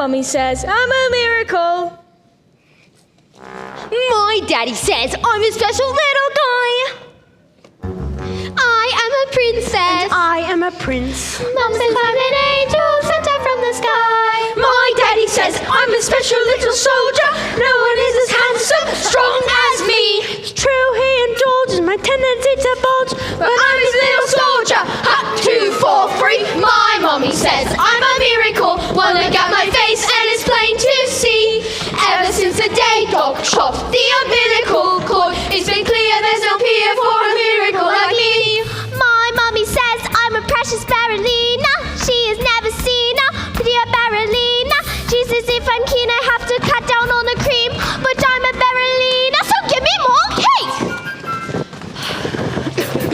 mommy says I'm a miracle. My daddy says I'm a special little guy. I am a princess. And I am a prince. Mom says I'm an angel sent down from the sky. My daddy says I'm a special little soldier. No one is as handsome, strong as me. It's true, he indulges my tendency to bulge, But I'm his little soldier. Hot 2, 4, 3. My mommy says I'm a miracle. One look at my face and it's plain to see. Ever since the day dog chopped the umbilical cord, it's been clear there's no peer for a miracle like me. My mommy says I'm a precious ballerina. She has never seen a prettier ballerina. She says if I'm keen I have to cut down on the cream, but I'm a ballerina, so give me more cake.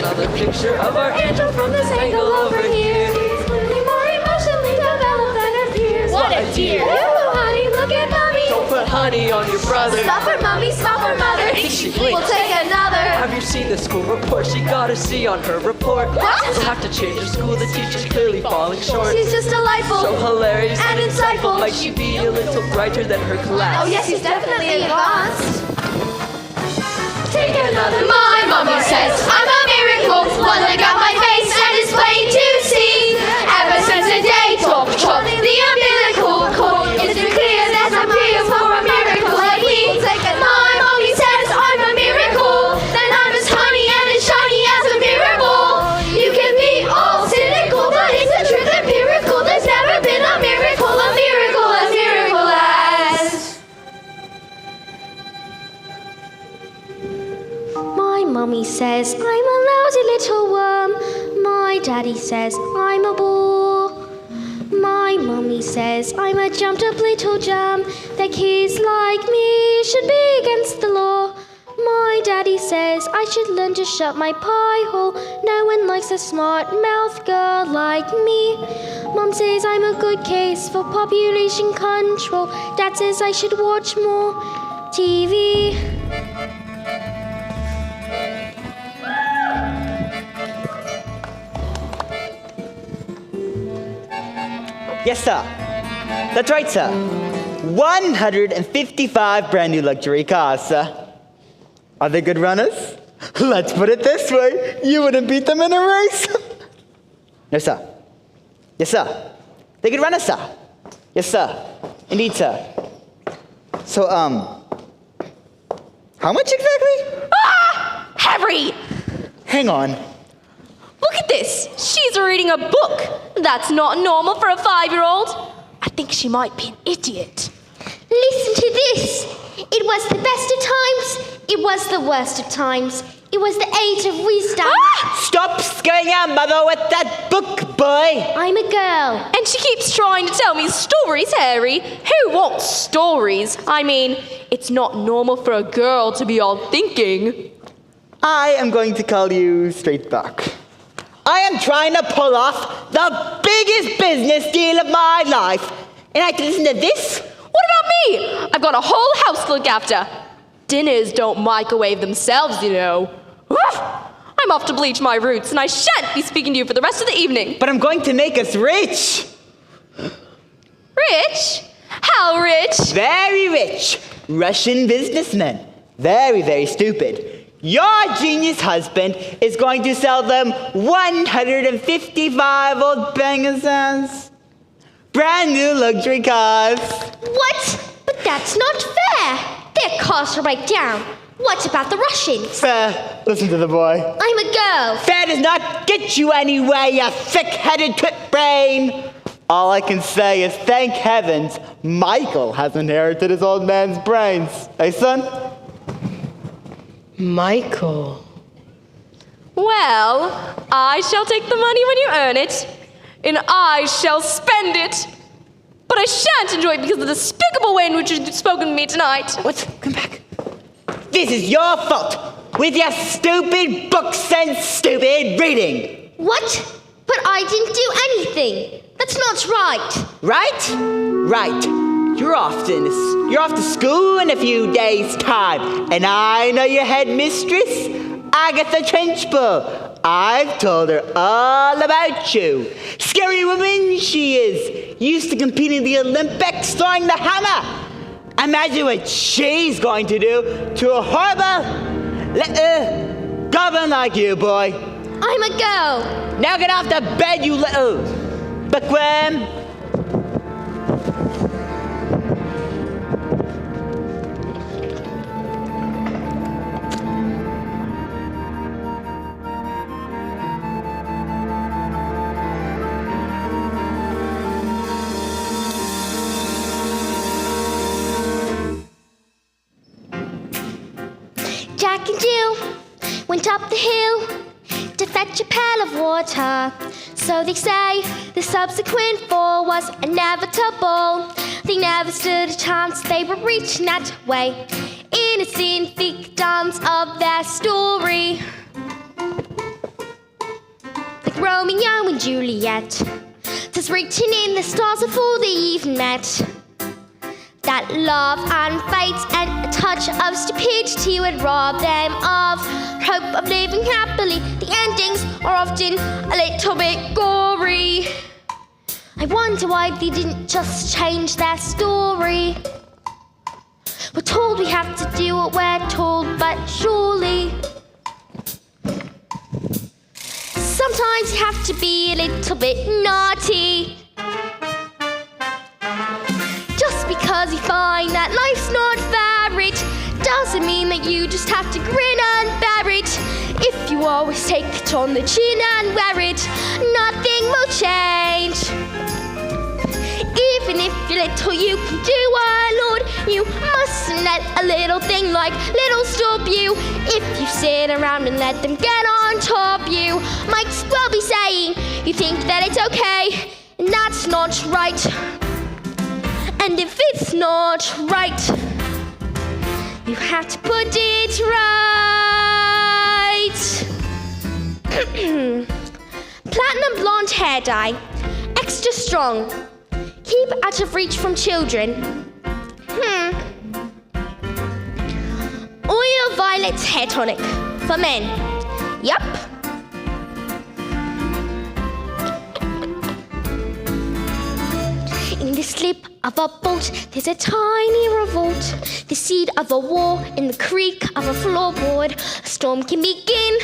Another picture of our angel from this angle over here. He's clearly more emotionally developed than her peers. What a dear. Ooh, honey, look at mommy. Don't put honey on your brother. Stop her, mommy, stop her, mother. I think she blinks. We'll take another. Have you seen the school report? She got a C on her report. What? We'll have to change her school. The teacher's clearly falling short. She's just delightful. So hilarious and insightful. Might she be a little brighter than her class? Oh yes, she's definitely advanced. Take another. My mommy says I'm a miracle. One look at my face and it's plain to see. Ever since the day dog chopped the umbilical cord, it's been clear there's no peer for a miracle like me. My mommy says I'm a miracle. Then I'm as honey and as shiny as a mirror ball. You can be all cynical, but it's the truth empirical. There's never been a miracle as miracle as. My mummy says I'm a lousy little worm. My daddy says I'm a bore. My mummy says I'm a jumped up little germ. That kids like me should be against the law. My daddy says I should learn to shut my pie hole. No one likes a smart mouth girl like me. Mum says I'm a good case for population control. Dad says I should watch more TV. Yes, sir. That's right, sir. 155 brand new luxury cars, sir. Are they good runners? Let's put it this way. You wouldn't beat them in a race. No, sir. Yes, sir. They good runners, sir. Yes, sir. Indeed, sir. So, how much exactly? Ah! Harry! Hang on. Look at this. She's reading a book. That's not normal for a 5-year-old. I think she might be an idiot. Listen to this. It was the best of times. It was the worst of times. It was the age of wisdom. Ah! Stop scaring our mother with that book, boy. I'm a girl. And she keeps trying to tell me stories, Harry. Who wants stories? I mean, it's not normal for a girl to be all thinking. I am going to call you straight back. I am trying to pull off the biggest business deal of my life. And I have to listen to this? What about me? I've got a whole house to look after. Dinners don't microwave themselves, you know. Woof! I'm off to bleach my roots, and I shan't be speaking to you for the rest of the evening. But I'm going to make us rich. Rich? How rich? Very rich. Russian businessmen. Very, very stupid. Your genius husband is going to sell them 155 old bangers. Brand new luxury cars. What? But that's not fair. Their cars are right down. What about the Russians? Fair. Listen to the boy. I'm a girl. Fair does not get you anywhere, you thick-headed twit brain. All I can say is thank heavens Michael has inherited his old man's brains. Hey, son? Michael. Well, I shall take the money when you earn it, and I shall spend it. But I shan't enjoy it because of the despicable way in which you've spoken to me tonight. What? Come back. This is your fault, with your stupid books and stupid reading. What? But I didn't do anything. That's not right. Right? Right. You're off to school in a few days' time, and I know your headmistress, Agatha Trenchbull. I've told her all about you. Scary woman she is. used to compete in the Olympics throwing the hammer. Imagine what she's going to do to a horrible little goblin like you, boy. I'm a girl. Now get off the bed, you little bookworm. Jack and Jill went up the hill to fetch a pail of water. So they say the subsequent fall was inevitable. They never stood a chance, they were reaching that way, innocent victims of their story. Like Romeo and Juliet, just reaching in the stars before they even met. That love and fate and a touch of stupidity would rob them of hope of living happily. The endings are often a little bit gory. I wonder why they didn't just change their story. We're told we have to do what we're told, but surely sometimes you have to be a little bit naughty. Just because you find that life's not fair, it doesn't mean that you just have to grin and bear it. If you always take it on the chin and wear it, nothing will change. Even if you're little, you can do a lot. You mustn't let a little thing like little stop you. If you sit around and let them get on top, you might as well be saying you think that it's okay, and that's not right. And if it's not right, you have to put it right. Platinum blonde hair dye, extra strong. Keep out of reach from children. Oil violet hair tonic for men. Yup. In the slip of a boat, there's a tiny revolt. The seed of a war in the creak of a floorboard. A storm can begin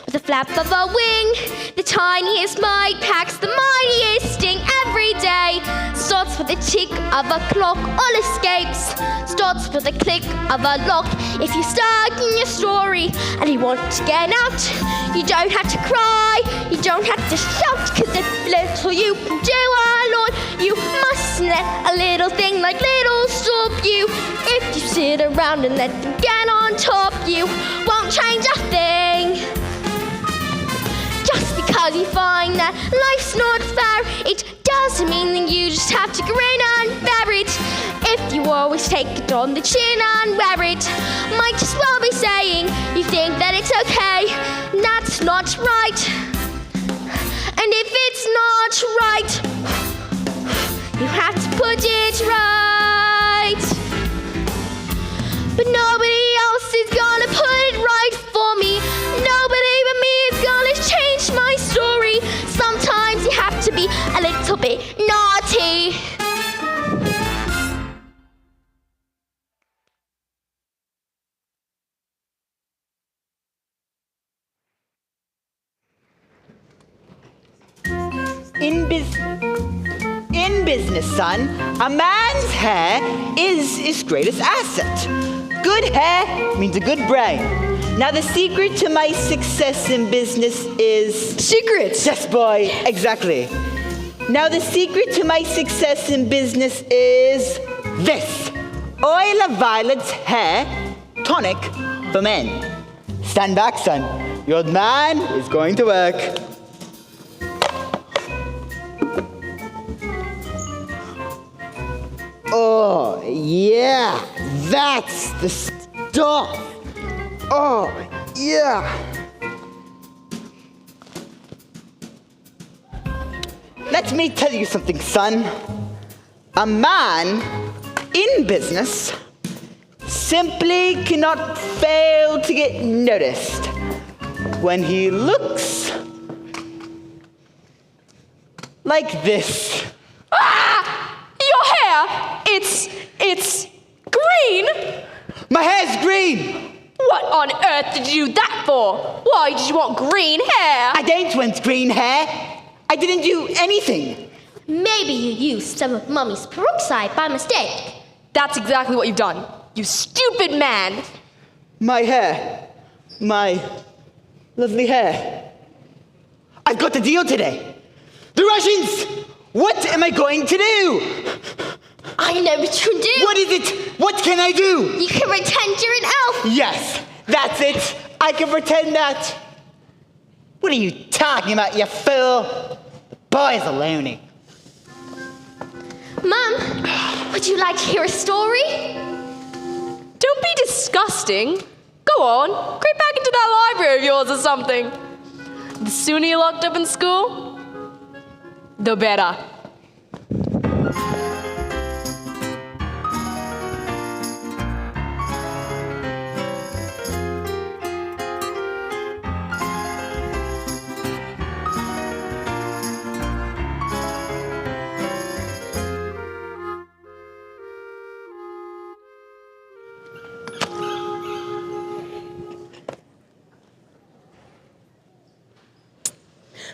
with a flap of a wing. The tiniest mite packs the mightiest sting every day. Starts with the tick of a clock, all escapes. Starts with the click of a lock. If you're stuck in your story and you want to get out, you don't have to cry, you don't have to shout, 'cause if little you can do a lot, you mustn't let a little thing like little stop you. If you sit around and let them get on top, you won't change a thing. Just because you find that life's not fair, it doesn't mean that you just have to grin and bear it. If you always take it on the chin and wear it, might as well be saying you think that it's okay, and that's not right. And if it's not right, you have to put it right. But nobody else is gonna put it right for me. Nobody but me is gonna change my story. Sometimes you have to be a little bit naughty. In business, son, a man's hair is his greatest asset. Good hair means a good brain. Now the secret to my success in business is... Secrets! Yes, boy, exactly. Now the secret to my success in business is this. Oil of Violet's hair tonic for men. Stand back, son. Your old man is going to work. Oh, yeah, that's the stuff. Oh, yeah. Let me tell you something, son. A man in business simply cannot fail to get noticed when he looks like this. Ah! Your hair! It's green! My hair's green! What on earth did you do that for? Why did you want green hair? I don't want green hair. I didn't do anything. Maybe you used some of Mummy's peroxide by mistake. That's exactly what you've done. You stupid man! My hair. My lovely hair. I've got a deal today. The Russians! What am I going to do? I know what you can do. What is it? What can I do? You can pretend you're an elf. Yes, that's it. I can pretend that. What are you talking about, you fool? The boy's a loony. Mum, would you like to hear a story? Don't be disgusting. Go on, creep back into that library of yours or something. The sooner you're locked up in school, the better.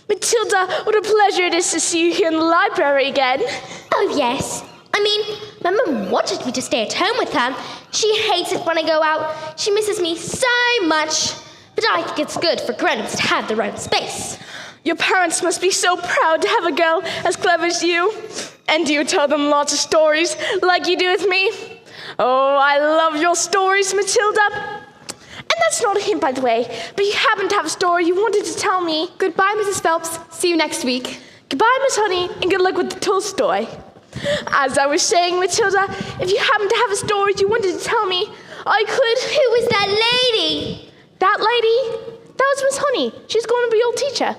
Matilda, what a pleasure it is to see you here in the library again. Oh, yes. I mean, my mum wanted me to stay at home with her. She hates it when I go out. She misses me so much. But I think it's good for grown-ups to have their own space. Your parents must be so proud to have a girl as clever as you. And do you tell them lots of stories like you do with me? Oh, I love your stories, Matilda. And that's not a hint, by the way, but you happen to have a story you wanted to tell me. Goodbye, Mrs. Phelps. See you next week. Goodbye, Miss Honey, and good luck with the Tolstoy. As I was saying, Matilda, if you happen to have a story you wanted to tell me, I could... Who was that lady? That lady? That was Miss Honey. She's going to be your teacher.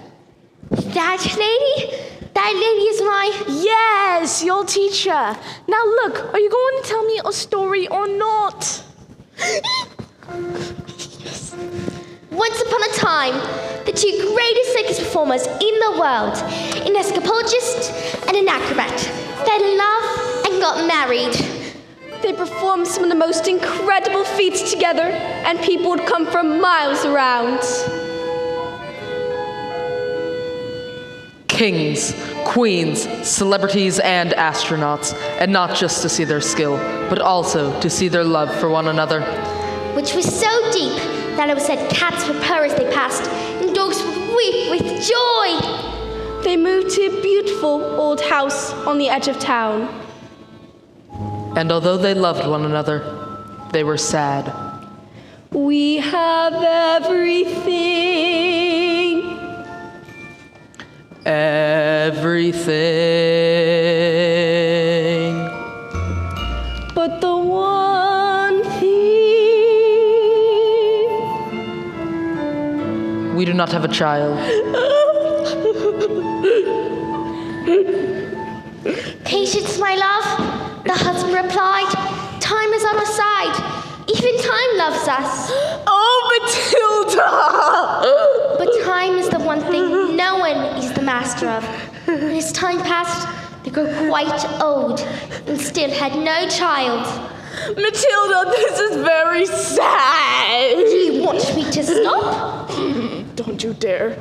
That lady? That lady is my... Yes, your teacher. Now look, are you going to tell me a story or not? Once upon a time, the two greatest circus performers in the world, an escapologist and an acrobat, fell in love and got married. They performed some of the most incredible feats together, and people would come from miles around. Kings, queens, celebrities, and astronauts, and not just to see their skill, but also to see their love for one another. Which was so deep that it was said cats would purr as they passed, and dogs would weep with joy. They moved to a beautiful old house on the edge of town. And although they loved one another, they were sad. We have everything. Everything. But the one thing. We do not have a child. Patience, my love, the husband replied. Time is on our side. Even time loves us. Oh, Matilda! But time is the one thing no one is the master of. And as time passed, they grew quite old and still had no child. Matilda, this is very sad. Do you want me to stop? Don't you dare.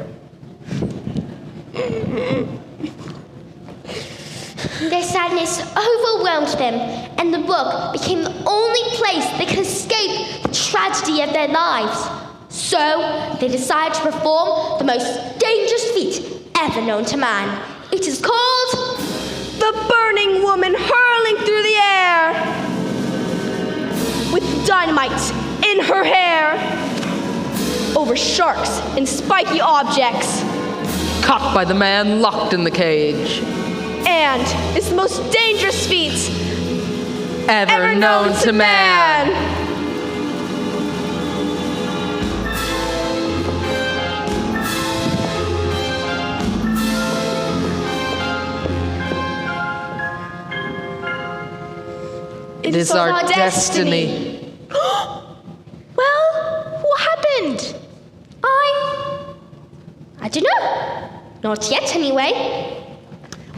Their sadness overwhelmed them, and the book became the only place they could escape the tragedy of their lives. So, they decided to perform the most dangerous feat ever known to man. It is called... The burning woman hurling through the air with dynamite in her hair over sharks and spiky objects. Caught by the man locked in the cage. And it's the most dangerous feat Ever known to man. It is our destiny. Well, what happened? I don't know. Not yet, anyway.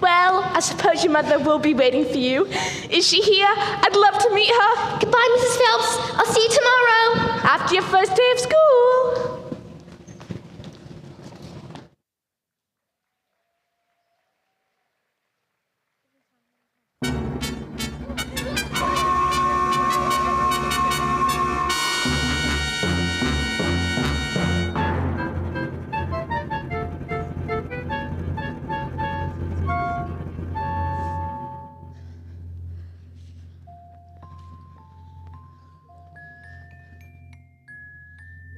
Well, I suppose your mother will be waiting for you. Is she here? I'd love to meet her. Goodbye, Mrs. Phelps. I'll see you tomorrow. After your first day of school.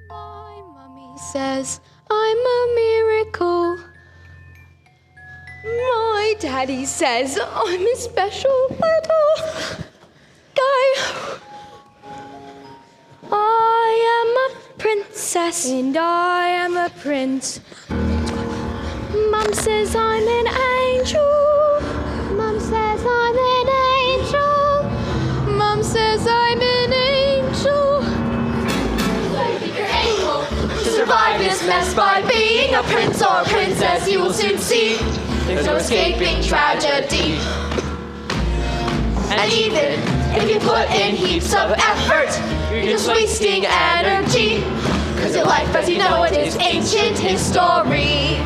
My mummy says I'm a miracle. My daddy says I'm a special little guy. I am a princess. And I am a prince. Mum says I'm an angel. Mum says I'm an angel. Mum says I'm an angel. To survive this mess by being a prince or princess, you will soon see there's no escaping tragedy. And even if you put in heaps of effort, you're just wasting energy. Cause your life as you know it is ancient history.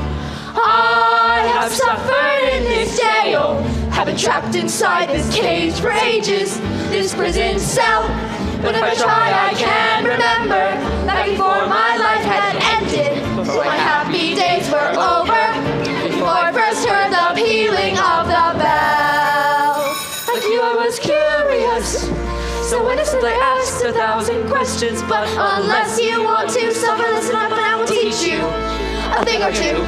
I have suffered in this jail, have been trapped inside this cage for ages, this prison cell. But if I try, I can remember that before my life had ended, before my happy days were over, before I first heard the pealing of the bell. Like you, I was curious, so innocent I asked 1,000 questions. But unless you want to suffer, listen up and I will teach you a thing or two.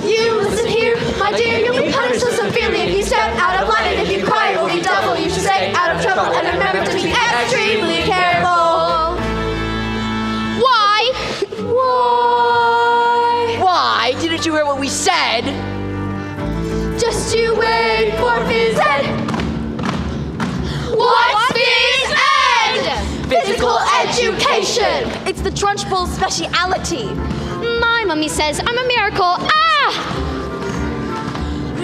You listen here, my dear, you'll be punished so severely if you step out of line, and if you cry it will be double. You should stay out of trouble and remember to be extremely careful. Why? Why? Didn't you hear what we said? Just you wait for phys ed. What's phys ed? Physical education. It's the Trunchbull's speciality. My mummy says I'm a miracle. Ah!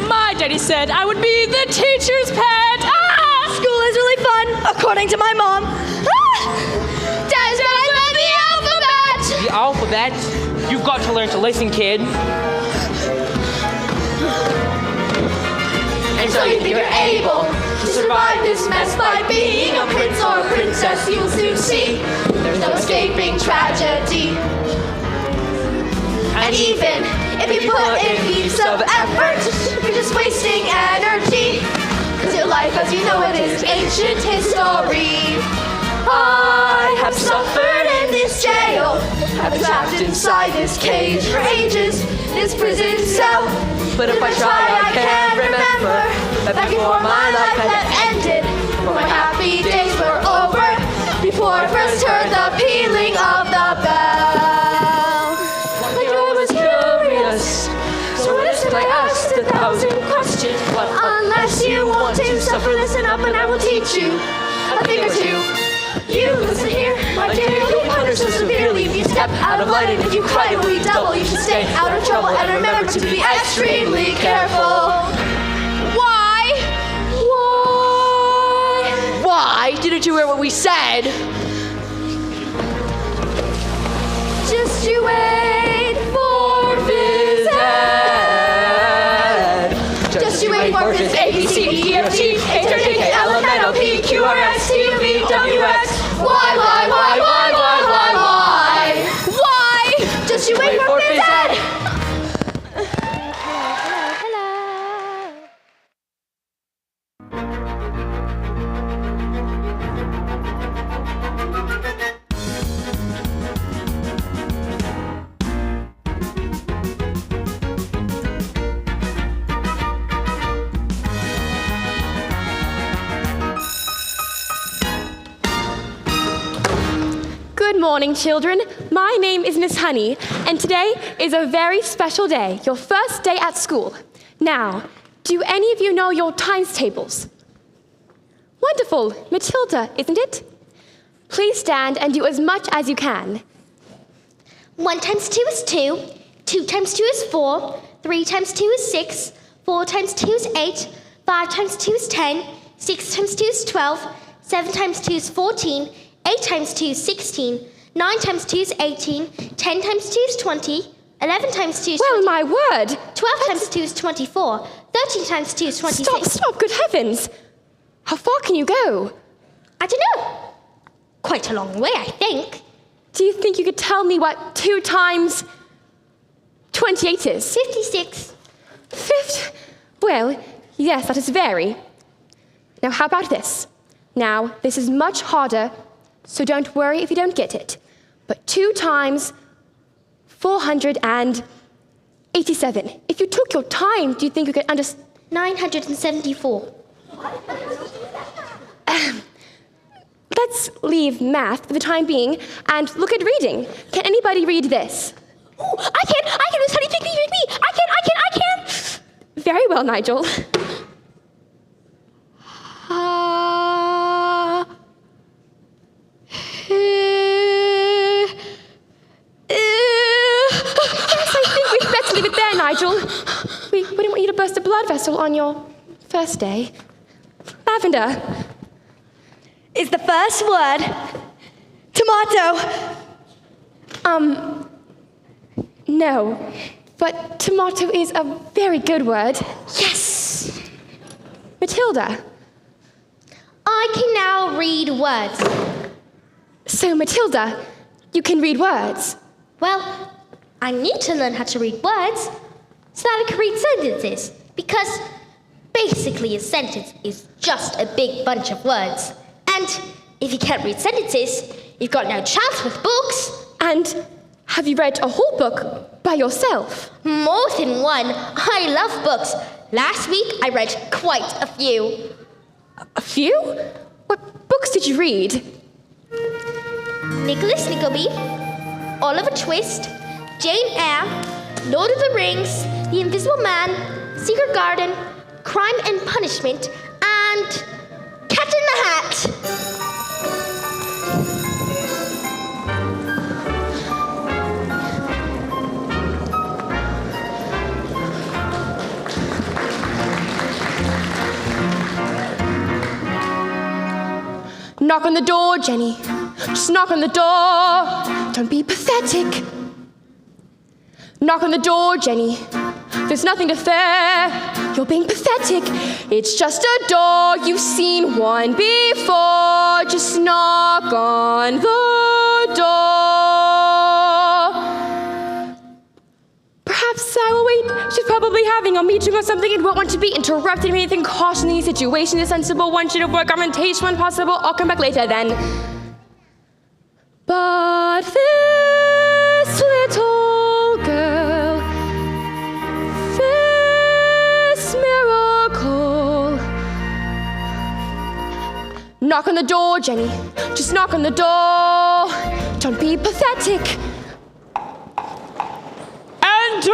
My daddy said I would be the teacher's pet. Ah! School is really fun, according to my mom. Dad's but I love the alphabet. The alphabet? You've got to learn to listen, kid. And so you think you're able to survive this mess by being a prince or a princess, you'll soon see there's no escaping tragedy. And even if you put in heaps of effort, you're just wasting energy. Cause your life as you know it is ancient history. I have suffered in this jail, have been trapped inside this cage for ages, this prison cell. But if I try, I can remember that before my life had ended, before my happy days were over, before I first heard the pealing of the bell. Like I was curious, so innocent I asked 1,000 questions. But unless you want to suffer, listen up and I will teach you a thing or two. You listen here, my dear, you'll be punished so severely if you step out of line, and if you cry it will be double. You should stay out of trouble and remember to be extremely careful. Why? why? Didn't you hear what we said? Just you wait for phys ed. Just you wait for phys A, B, C, D, E, F, G, H, I, J, K, L, M, N, O, P, Q, R, S, T, U, V, W, X, Y, Y, Y, Y, Y, Y, Y. Why? Just you wait for phys ed. Good morning, children. My name is Miss Honey, and today is a very special day, your first day at school. Now, do any of you know your times tables? Wonderful. Matilda, isn't it? Please stand and do as much as you can. 1 times 2 is 2. 2 times 2 is 4. 3 times 2 is 6. 4 times 2 is 8. 5 times 2 is 10. 6 times 2 is 12. 7 times 2 is 14. 8 times 2 is 16. 9 times 2 is 18. 10 times 2 is 20. 11 times 2 is Well, my word. 12 times 2 is 24. 13 times 2 is 26. Stop, good heavens. How far can you go? I don't know. Quite a long way, I think. Do you think you could tell me what 2 times 28 is? 56. Well, yes, that is very. Now, how about this? Now, this is much harder, so don't worry if you don't get it. But 2 times 487. If you took your time, do you think you could understand? 974. Let's leave math for the time being and look at reading. Can anybody read this? Ooh, I can. Miss Honey, pick me. I can. Very well, Nigel. Yes, I think we'd better leave it there, Nigel. We wouldn't want you to burst a blood vessel on your first day. Lavender. Is the first word tomato? No. But tomato is a very good word. Yes. Matilda. I can now read words. So, Matilda, you can read words. Well, I need to learn how to read words so that I can read sentences. Because basically a sentence is just a big bunch of words. And if you can't read sentences, you've got no chance with books. And have you read a whole book by yourself? More than one. I love books. Last week, I read quite a few. A few? What books did you read? Nicholas Nickleby, Oliver Twist, Jane Eyre, Lord of the Rings, The Invisible Man, Secret Garden, Crime and Punishment, and Cat in the Hat. Knock on the door, Jenny. Just knock on the door. Don't be pathetic. Knock on the door, Jenny. There's nothing to fear. You're being pathetic. It's just a door. You've seen one before. Just knock on the door. Perhaps I will wait. She's probably having a meeting or something and won't want to be interrupted in anything. Caution the situation is sensible. One should avoid argumentation when possible. I'll come back later then. But this little girl, this miracle. Knock on the door, Jenny. Just knock on the door. Don't be pathetic. Enter!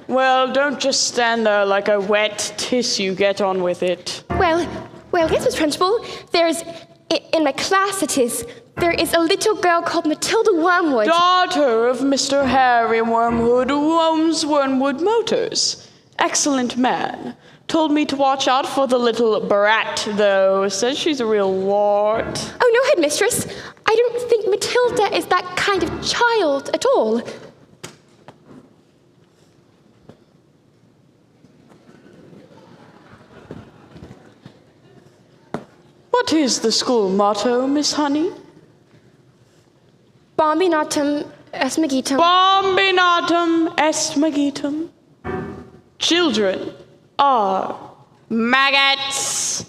Well, don't just stand there like a wet tissue. Get on with it. Well, yes, Miss Principal. In my class there is a little girl called Matilda Wormwood. Daughter of Mr. Harry Wormwood, who owns Wormwood Motors. Excellent man. Told me to watch out for the little brat, though. Says she's a real wart. Oh, no, headmistress. I don't think Matilda is that kind of child at all. What is the school motto, Miss Honey? Bombinatum est magitum. Bombinatum est magitum. Children are maggots.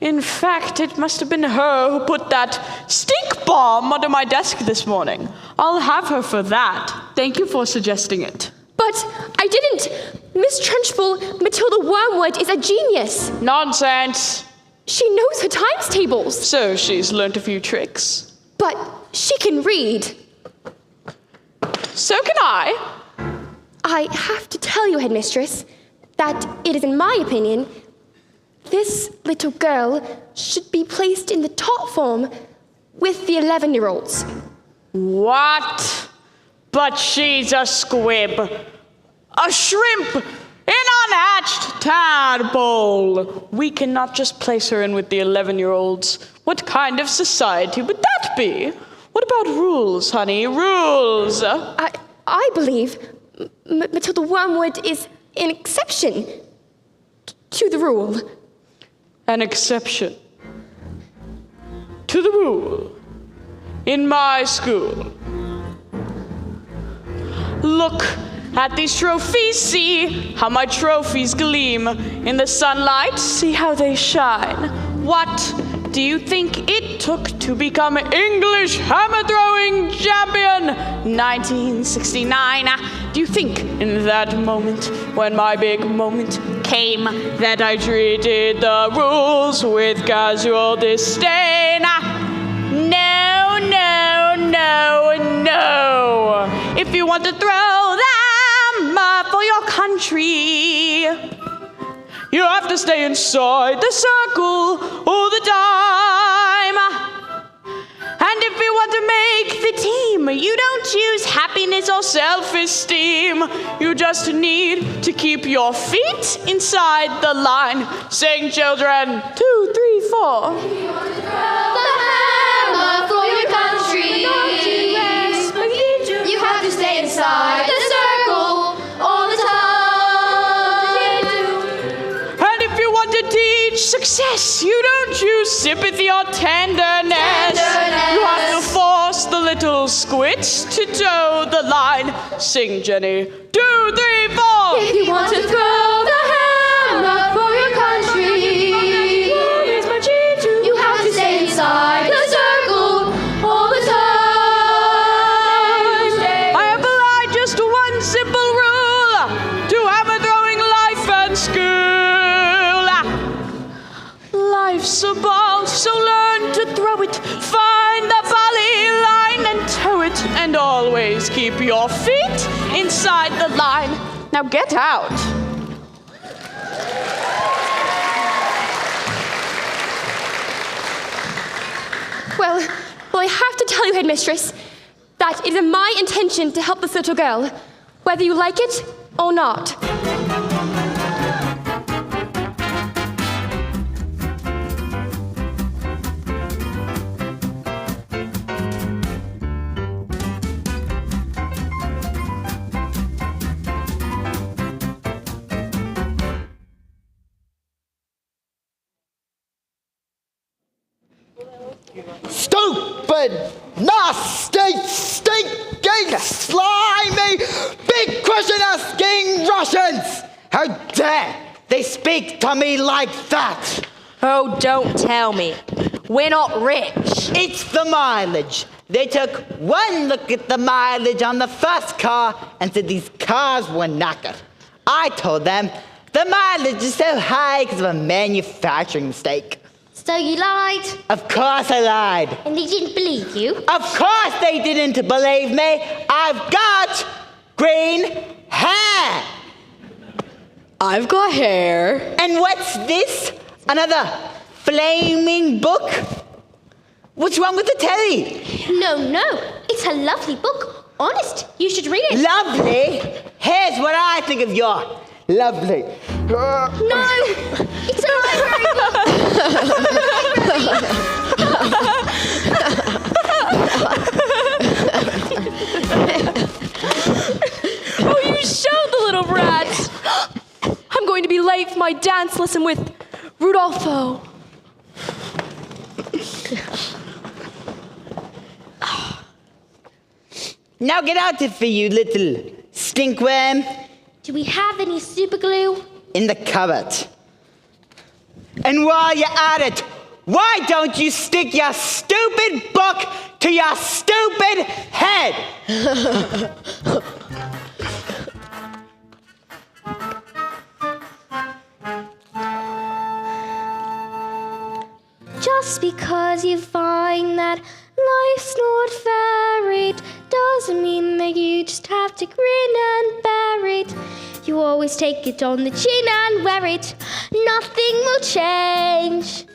In fact, it must have been her who put that stink bomb under my desk this morning. I'll have her for that. Thank you for suggesting it. But I didn't. Miss Trunchbull, Matilda Wormwood is a genius. Nonsense. She knows her times tables. So she's learnt a few tricks. But she can read. So can I. I have to tell you, headmistress, that it is, in my opinion, this little girl should be placed in the top form with the 11-year-olds. What? but she's a squib, a shrimp, an unhatched tadpole. We cannot just place her in with the 11-year-olds. What kind of society would that be? What about rules, honey? Rules! I believe Matilda Wormwood is an exception to the rule. An exception to the rule in my school. Look at these trophies, see how my trophies gleam in the sunlight, see how they shine. What do you think it took to become English hammer-throwing champion 1969? Do you think in that moment, when my big moment came, that I treated the rules with casual disdain? No, no, no, no. If you want to throw them for your country, you have to stay inside the circle all the time. And if you want to make the team, you don't choose happiness or self-esteem. You just need to keep your feet inside the line. Sing, children. 2, 3, 4. The hammer for your country. You have to stay inside the circle all the time. And if you want to teach success, you don't choose sympathy or tenderness. You have to force the little squits to toe the line. Sing, Jenny. 2, 3, 4. If you want to throw the hammer for your country, you have to stay inside the circle all the time. I have applied just one simple rule to hammer-throwing life and school. Life's a ball, so learn to throw it. Find the volley line and tow it. And always keep your feet inside the line. Now get out. Well, I have to tell you, headmistress, that it is my intention to help this little girl, whether you like it or not. Stupid, nasty, stinking, slimy, big question-asking Russians! How dare they speak to me like that? Oh, don't tell me. We're not rich. It's the mileage. They took one look at the mileage on the first car and said these cars were knackered. I told them the mileage is so high because of a manufacturing mistake. So you lied, Of course I lied. and they didn't believe you. Of course they didn't believe me. I've got green hair. I've got hair. And what's this? Another flaming book? What's wrong with the telly? No, it's a lovely book. Honest, you should read it. Lovely? Here's what I think of your lovely. No, it's a library book. Oh, you showed the little brat! I'm going to be late for my dance lesson with Rudolfo. Now get out of here, you little stinkworm. Do we have any super glue? In the cupboard. And while you're at it, why don't you stick your stupid book to your stupid head? Just because you find that life's not fair, it doesn't mean that you just have to grin and bear it. You always take it on the chin and wear it. Nothing will change.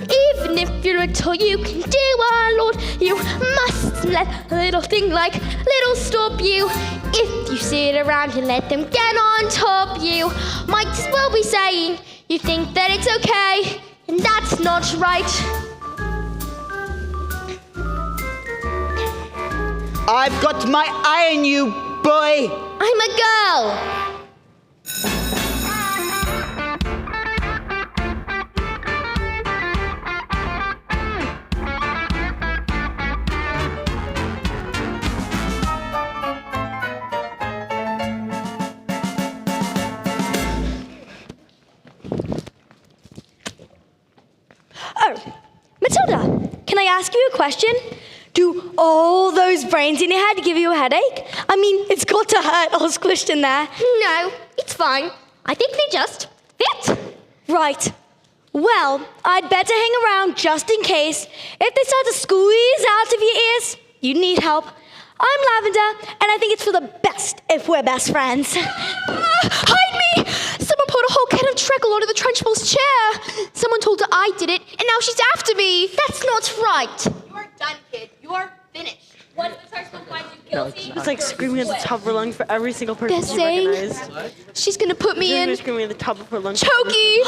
Even Even if you're little, you can do our Lord. You must let a little thing like little stop you. If you sit around and let them get on top you, might as well be saying you think that it's okay, and that's not right. I've got my eye on you, boy. I'm a girl. Oh, Matilda, can I ask you a question? Do all those brains in your head give you a headache? I mean, it's got to hurt all squished in there. No, it's fine. I think they just fit. Right. Well, I'd better hang around just in case. If they start to squeeze out of your ears, you need help. I'm Lavender, and I think it's for the best if we're best friends. Hide me! Someone put a whole can of treacle onto the Trenchbull's chair. Someone told her I did it, and now she's after me. That's not right. You're done, kid. You're finished. Once the Trenchbull finds you guilty, It's like screaming at the top of her lungs for every single person They're you saying recognize. she's gonna put me in Screaming at the top of her lungs. chokey.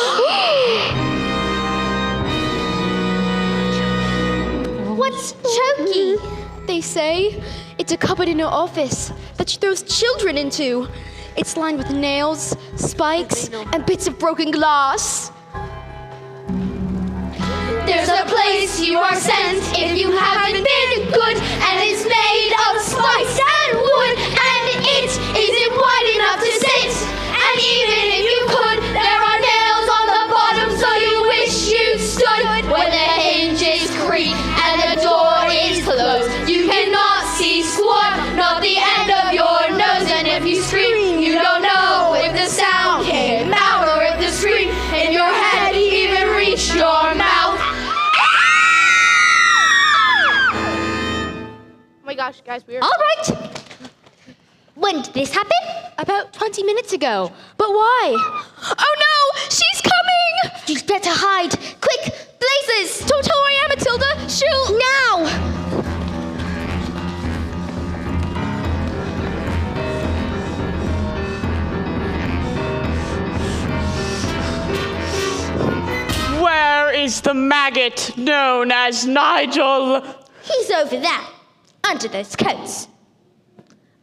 What's chokey? They say it's a cupboard in her office that she throws children into. It's lined with nails, spikes, and bits of broken glass. there's a place you are sent if you haven't been good, and it's made of spice and wood, and it isn't wide enough to sit. And even if you could, there are nails on the bottom, so you wish you stood. When the hinges creak and the door is closed, you cannot see squat, not the end of your nose. And if you scream, you don't know if the sound came out or if the scream in your head even reached your mouth. Oh my gosh, guys, we're All right. When did this happen? about 20 minutes ago. But why? Oh no, she's coming! You'd better hide. Quick, blazes! Don't tell her I am, Matilda. She'll... Now! Where is the maggot known as Nigel? He's over there, under those coats.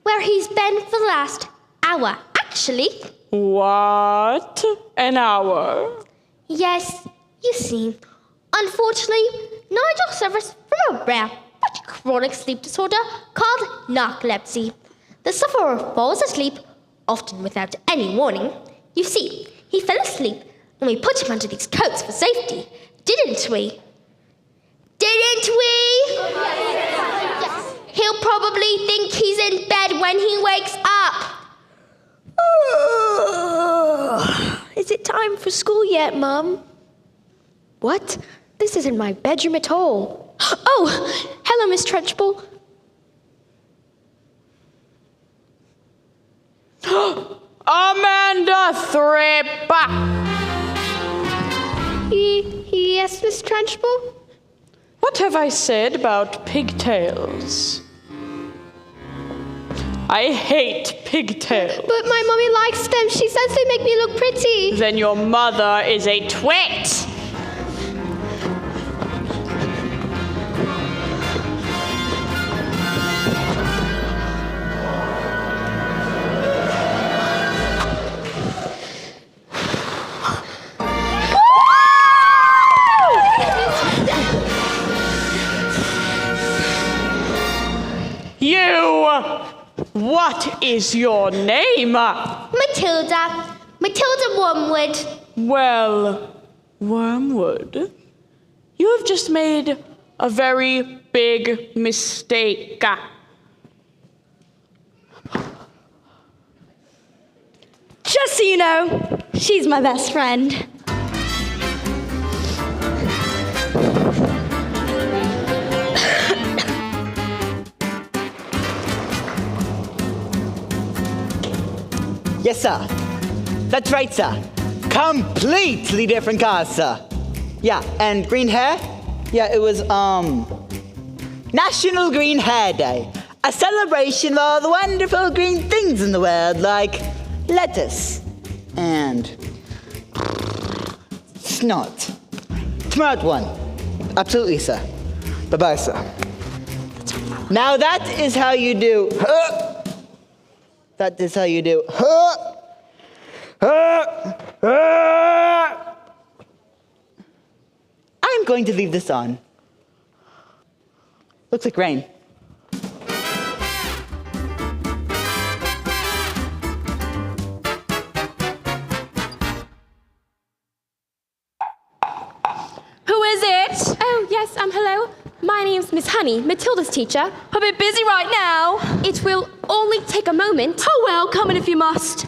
Where he's been for the last hour, actually. What? An hour? Yes, you see. Unfortunately, Nigel suffers from a rare but chronic sleep disorder called narcolepsy. The sufferer falls asleep, often without any warning. You see, he fell asleep and we put him under these coats for safety, didn't we? Didn't we? Yes. He'll probably think he's in bed when he wakes up. Is it time for school yet, Mum? What? This isn't my bedroom at all. Oh, hello, Miss Trenchbull. Amanda Thripp! Yes, Miss Trenchbull? What have I said about pigtails? I hate pigtails. But my mommy likes them. She says they make me look pretty. Then your mother is a twit! What is your name? Matilda. Matilda Wormwood. Well, Wormwood, you have just made a very big mistake. Just so you know, she's my best friend. Yes, sir. That's right, sir. Completely different cars, sir. Yeah, and green hair, Yeah, it was, National Green Hair Day. A celebration of all the wonderful green things in the world, like lettuce and snot. Smart one. Absolutely, sir. Bye-bye, sir. Now that is how you do. That is how you do. I'm going to leave this on. Looks like rain. Who is it? Oh, yes, hello. My name's Miss Honey, Matilda's teacher. A bit busy right now. It will only take a moment. Oh well, come in if you must.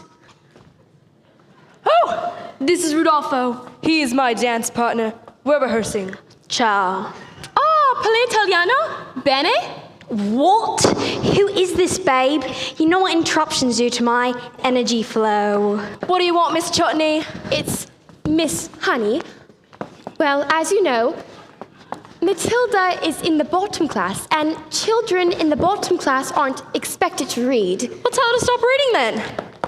Oh, this is Rodolfo. He is my dance partner. We're rehearsing. Ciao. Oh, Pale Italiano? Bene? What? Who is this, babe? You know what interruptions do to my energy flow. What do you want, Miss Chutney? It's Miss Honey. Well, as you know, Matilda is in the bottom class, and children in the bottom class aren't expected to read. Well, tell her to stop reading then.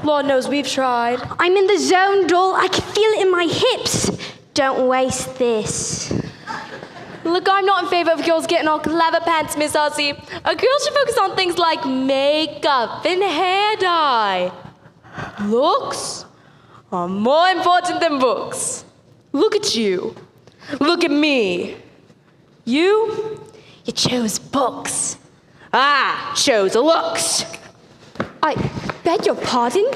Lord knows we've tried. I'm in the zone, doll. I can feel it in my hips. Don't waste this. Look, I'm not in favor of girls getting all clever pants, Miss Ozzy. A girl should focus on things like makeup and hair dye. Looks are more important than books. Look at you. Look at me. You chose books. I chose looks. I beg your pardon?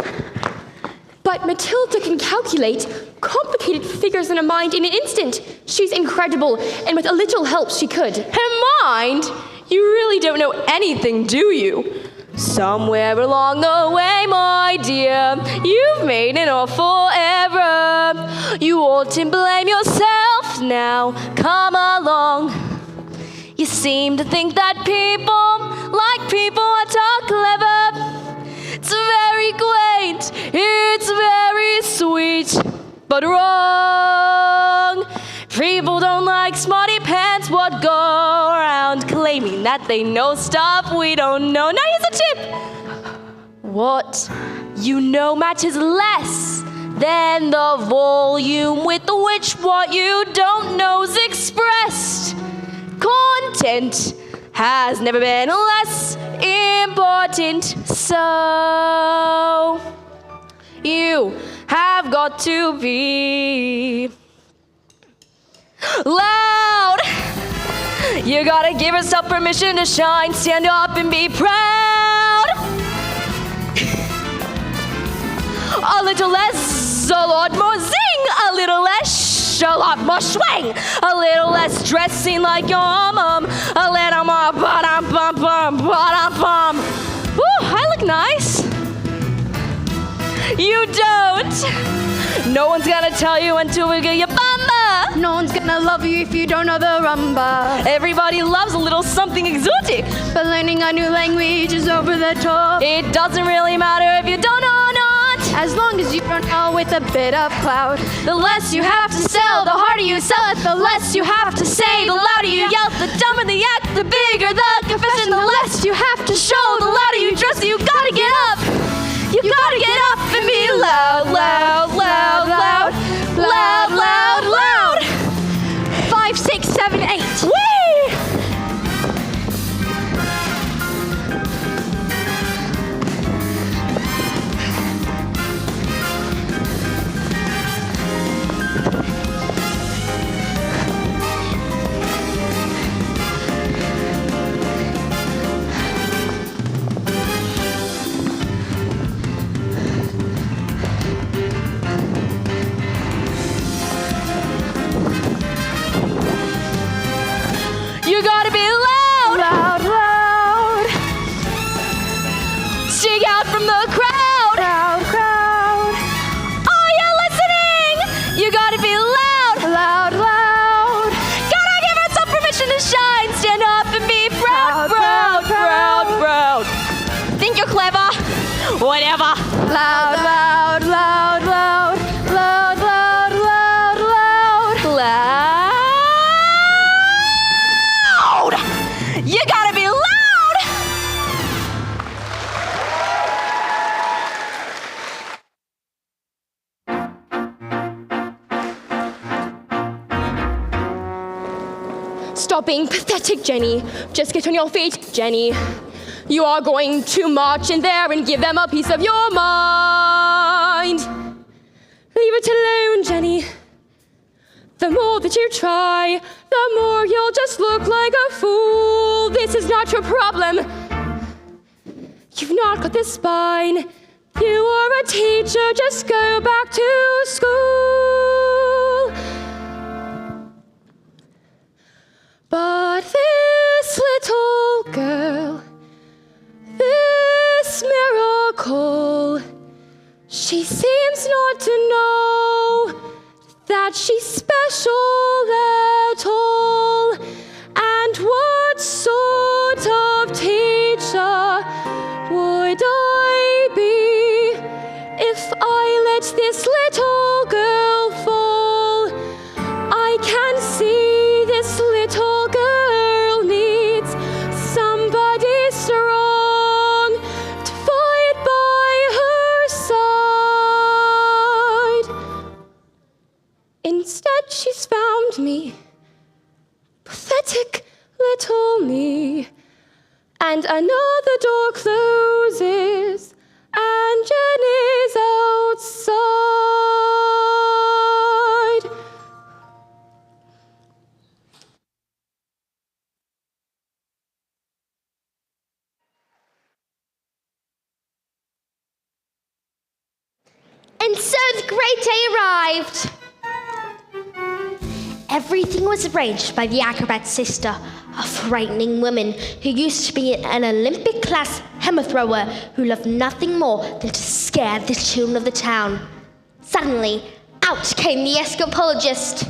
But Matilda can calculate complicated figures in her mind in an instant. She's incredible, and with a little help she could. Her mind? You really don't know anything, do you? Somewhere along the way, my dear, you've made an awful error. You oughtn't blame yourself now. Come along. You seem to think that people like people that are clever. It's very quaint, it's very sweet, but wrong. People don't like smarty pants what go around claiming that they know stuff we don't know. Now here's a tip. What you know matters less than the volume with which what you don't know is expressed. Content has never been less important, so you have got to be loud. You gotta give yourself permission to shine, stand up and be proud. A little less, a lot more zing, a little less, a lot more swing, a little less dressing like your mom, a little more ba-dum-bum-bum. Ooh, I look nice. You don't. No one's gonna tell you when to wiggle your bumba. No one's gonna love you if you don't know the rumba. Everybody loves a little something exotic, But learning a new language is over the top. it doesn't really matter if you don't know or not. As long as you don't know with a bit of clout. The less you have to sell, the harder you sell it. The less you have to say, the louder you yell. The dumber the act, the bigger the confession. The less you have to show, the louder you dress. You gotta get up. You gotta get up and be loud, loud, loud, loud, loud, loud, loud. 5, 6, 7, 8. Whee! You gotta be loud, loud, loud. Stick out from the crowd, crowd, crowd. Are you listening? You gotta be loud, loud, loud. Gotta give yourself permission to shine. Stand up and be proud, proud, proud, proud. Think you're clever? Whatever. Loud, loud, loud, loud, loud, loud, loud, loud, loud. Stop being pathetic, Jenny. Just get on your feet, Jenny. You are going to march in there and give them a piece of your mind. Leave it alone, Jenny. The more that you try, the more you'll just look like a fool. This is not your problem. You've not got the spine. You are a teacher, just go back to school. But this little girl, this miracle, she seems not to know that she's special at all. And what sort of teacher would I be if I let this little girl fall? I can see this little girl needs somebody strong to fight by her side. Instead, she's found me, pathetic little me. And another door closes, and Jenny's outside. And so the great day arrived. Everything was arranged by the acrobat sister, a frightening woman who used to be an Olympic-class hammer thrower who loved nothing more than to scare the children of the town. Suddenly, out came the escapologist.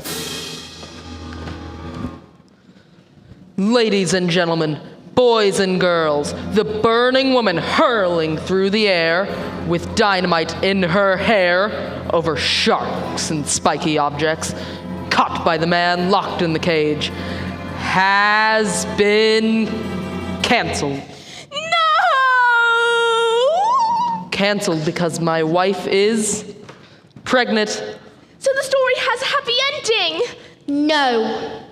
Ladies and gentlemen, boys and girls, the burning woman hurling through the air with dynamite in her hair over sharks and spiky objects, caught by the man locked in the cage, has been canceled. No! Canceled because my wife is pregnant. So the story has a happy ending. No.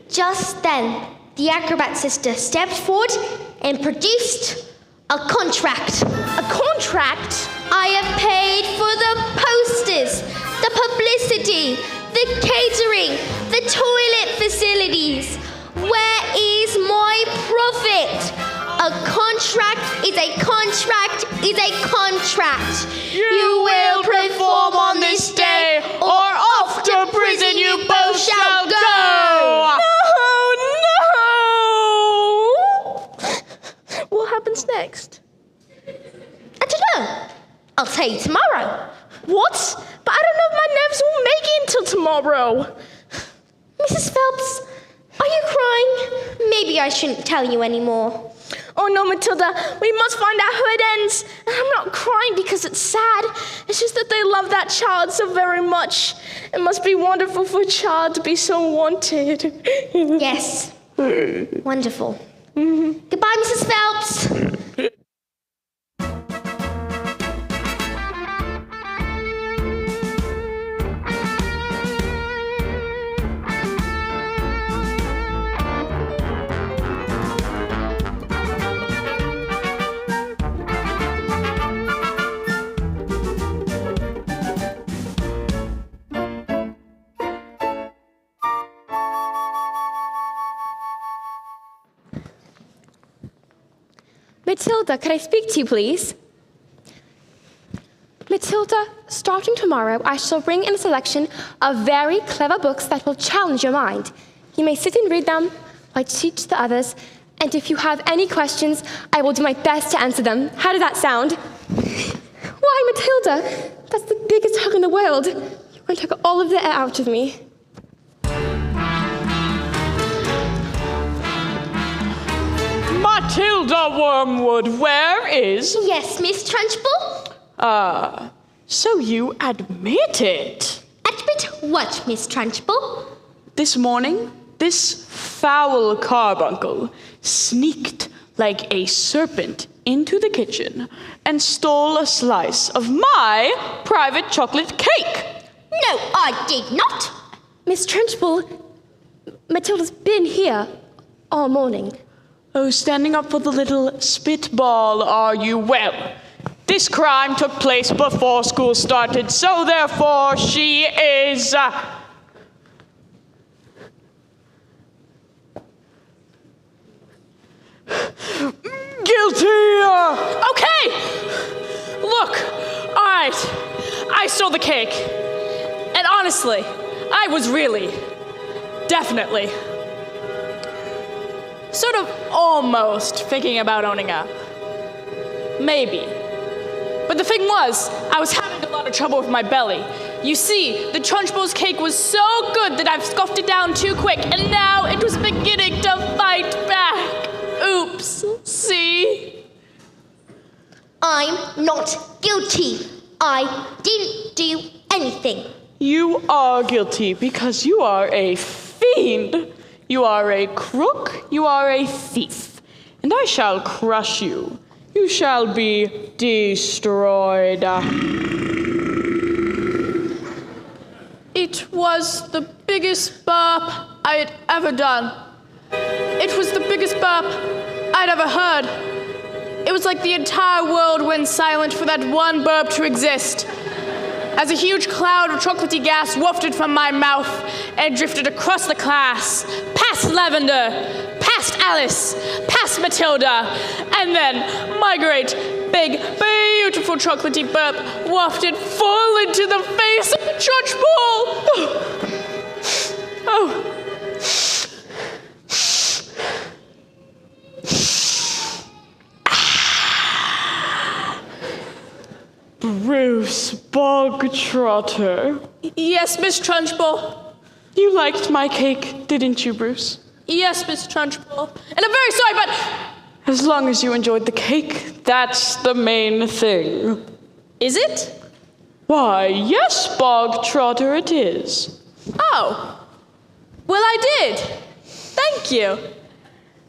Just then, the acrobat sister stepped forward and produced a contract. A contract? I have paid for the posters, the publicity, the catering, the toilet facilities. Where is my profit? A contract is a contract is a contract. You will perform on this day, or off to prison you both shall go. No! What happens next? I don't know. I'll tell you tomorrow. What? But I don't know if my nerves will make it until tomorrow. Mrs. Phelps, are you crying? Maybe I shouldn't tell you anymore. Oh no, Matilda, we must find out how it ends. And I'm not crying because it's sad. It's just that they love that child so very much. It must be wonderful for a child to be so wanted. Yes. Wonderful. Goodbye, Mrs. Phelps. Matilda, could I speak to you, please? Matilda, starting tomorrow, I shall bring in a selection of very clever books that will challenge your mind. You may sit and read them, I teach the others, and if you have any questions, I will do my best to answer them. How does that sound? Why, Matilda, that's the biggest hug in the world. You're going to take all of the air out of me. Matilda Wormwood, where is... Yes, Miss Trunchbull? So you admit it? Admit what, Miss Trunchbull? This morning, this foul carbuncle sneaked like a serpent into the kitchen and stole a slice of my private chocolate cake. No, I did not. Miss Trunchbull, Matilda's been here all morning. Oh, standing up for the little spitball, are you? Well, this crime took place before school started, so therefore she is... guilty! Okay! Look, all right, I stole the cake. And honestly, I was really, definitely, sort of almost thinking about owning up. Maybe. But the thing was, I was having a lot of trouble with my belly. You see, the Trunchbull's cake was so good that I've scoffed it down too quick, and now it was beginning to fight back. Oops. See? I'm not guilty. I didn't do anything. You are guilty because you are a fiend. You are a crook. You are a thief. And I shall crush you. You shall be destroyed. It was the biggest burp I had ever done. It was the biggest burp I'd ever heard. It was like the entire world went silent for that one burp to exist, as a huge cloud of chocolatey gas wafted from my mouth and drifted across the class, past Lavender, past Alice, past Matilda, and then my great, big, beautiful chocolatey burp wafted full into the face of the church ball. Oh. Bruce Bogtrotter. Yes, Miss Trunchbull. You liked my cake, didn't you, Bruce? Yes, Miss Trunchbull. And I'm very sorry, but... As long as you enjoyed the cake, that's the main thing. Is it? Why, yes, Bogtrotter, it is. Oh. Well, I did. Thank you.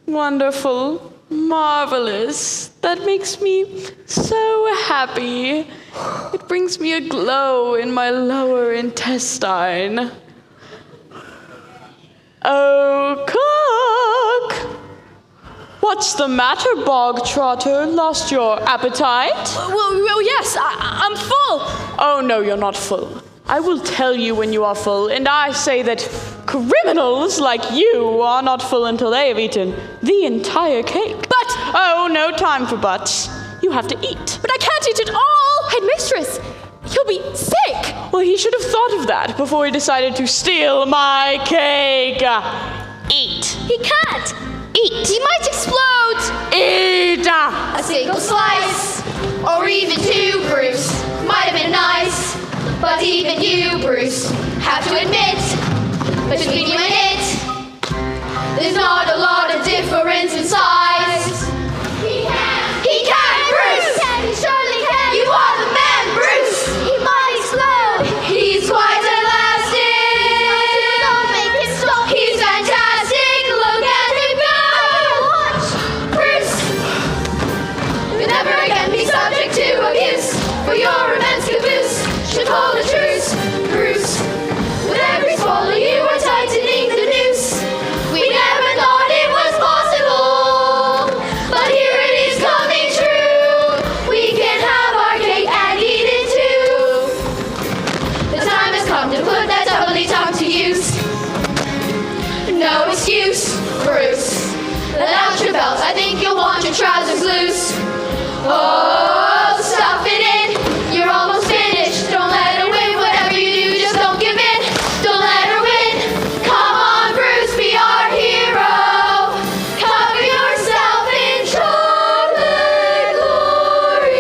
Wonderful. Marvelous. That makes me so happy. It brings me a glow in my lower intestine. Oh, cook! What's the matter, Bogtrotter? Lost your appetite? Well yes, I'm full. Oh, no, you're not full. I will tell you when you are full, and I say that criminals like you are not full until they have eaten the entire cake. But... Oh, no time for buts. You have to eat. But I can't eat it all! Headmistress, you'll be sick. Well, he should have thought of that before he decided to steal my cake. Eat. He can't. Eat. He might explode. Eat. A single slice, or even two, Bruce, might have been nice. But even you, Bruce, have to admit, between you and it, there's not a lot of difference in size. He can, Bruce! He surely can. You are the man, Bruce! He might explode. He's quite elastic! Don't make him stop. He's fantastic! Look at him go! Watch. Bruce! You'll never again be subject to abuse, for your immense caboose should hold a truce, Bruce. With every swallow you are tightening the noose. We never thought it was possible, but here it is coming true. We can have our cake and eat it too. The time has come to put that doubly tongue to use. No excuse, Bruce. Let out your belt, I think you'll want your trousers loose. Oh, stuff it in, you're almost finished. Don't let her win, whatever you do, just don't give in. Don't let her win. Come on, Bruce, be our hero. Cover yourself in chocolate glory.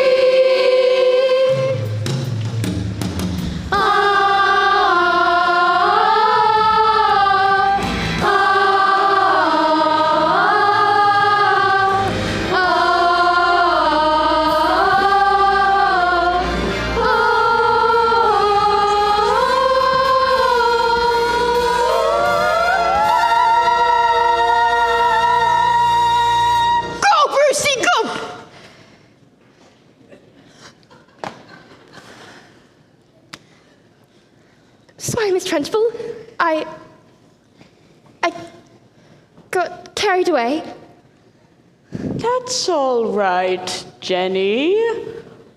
Sorry, Miss Trunchbull. I carried away. That's all right, Jenny.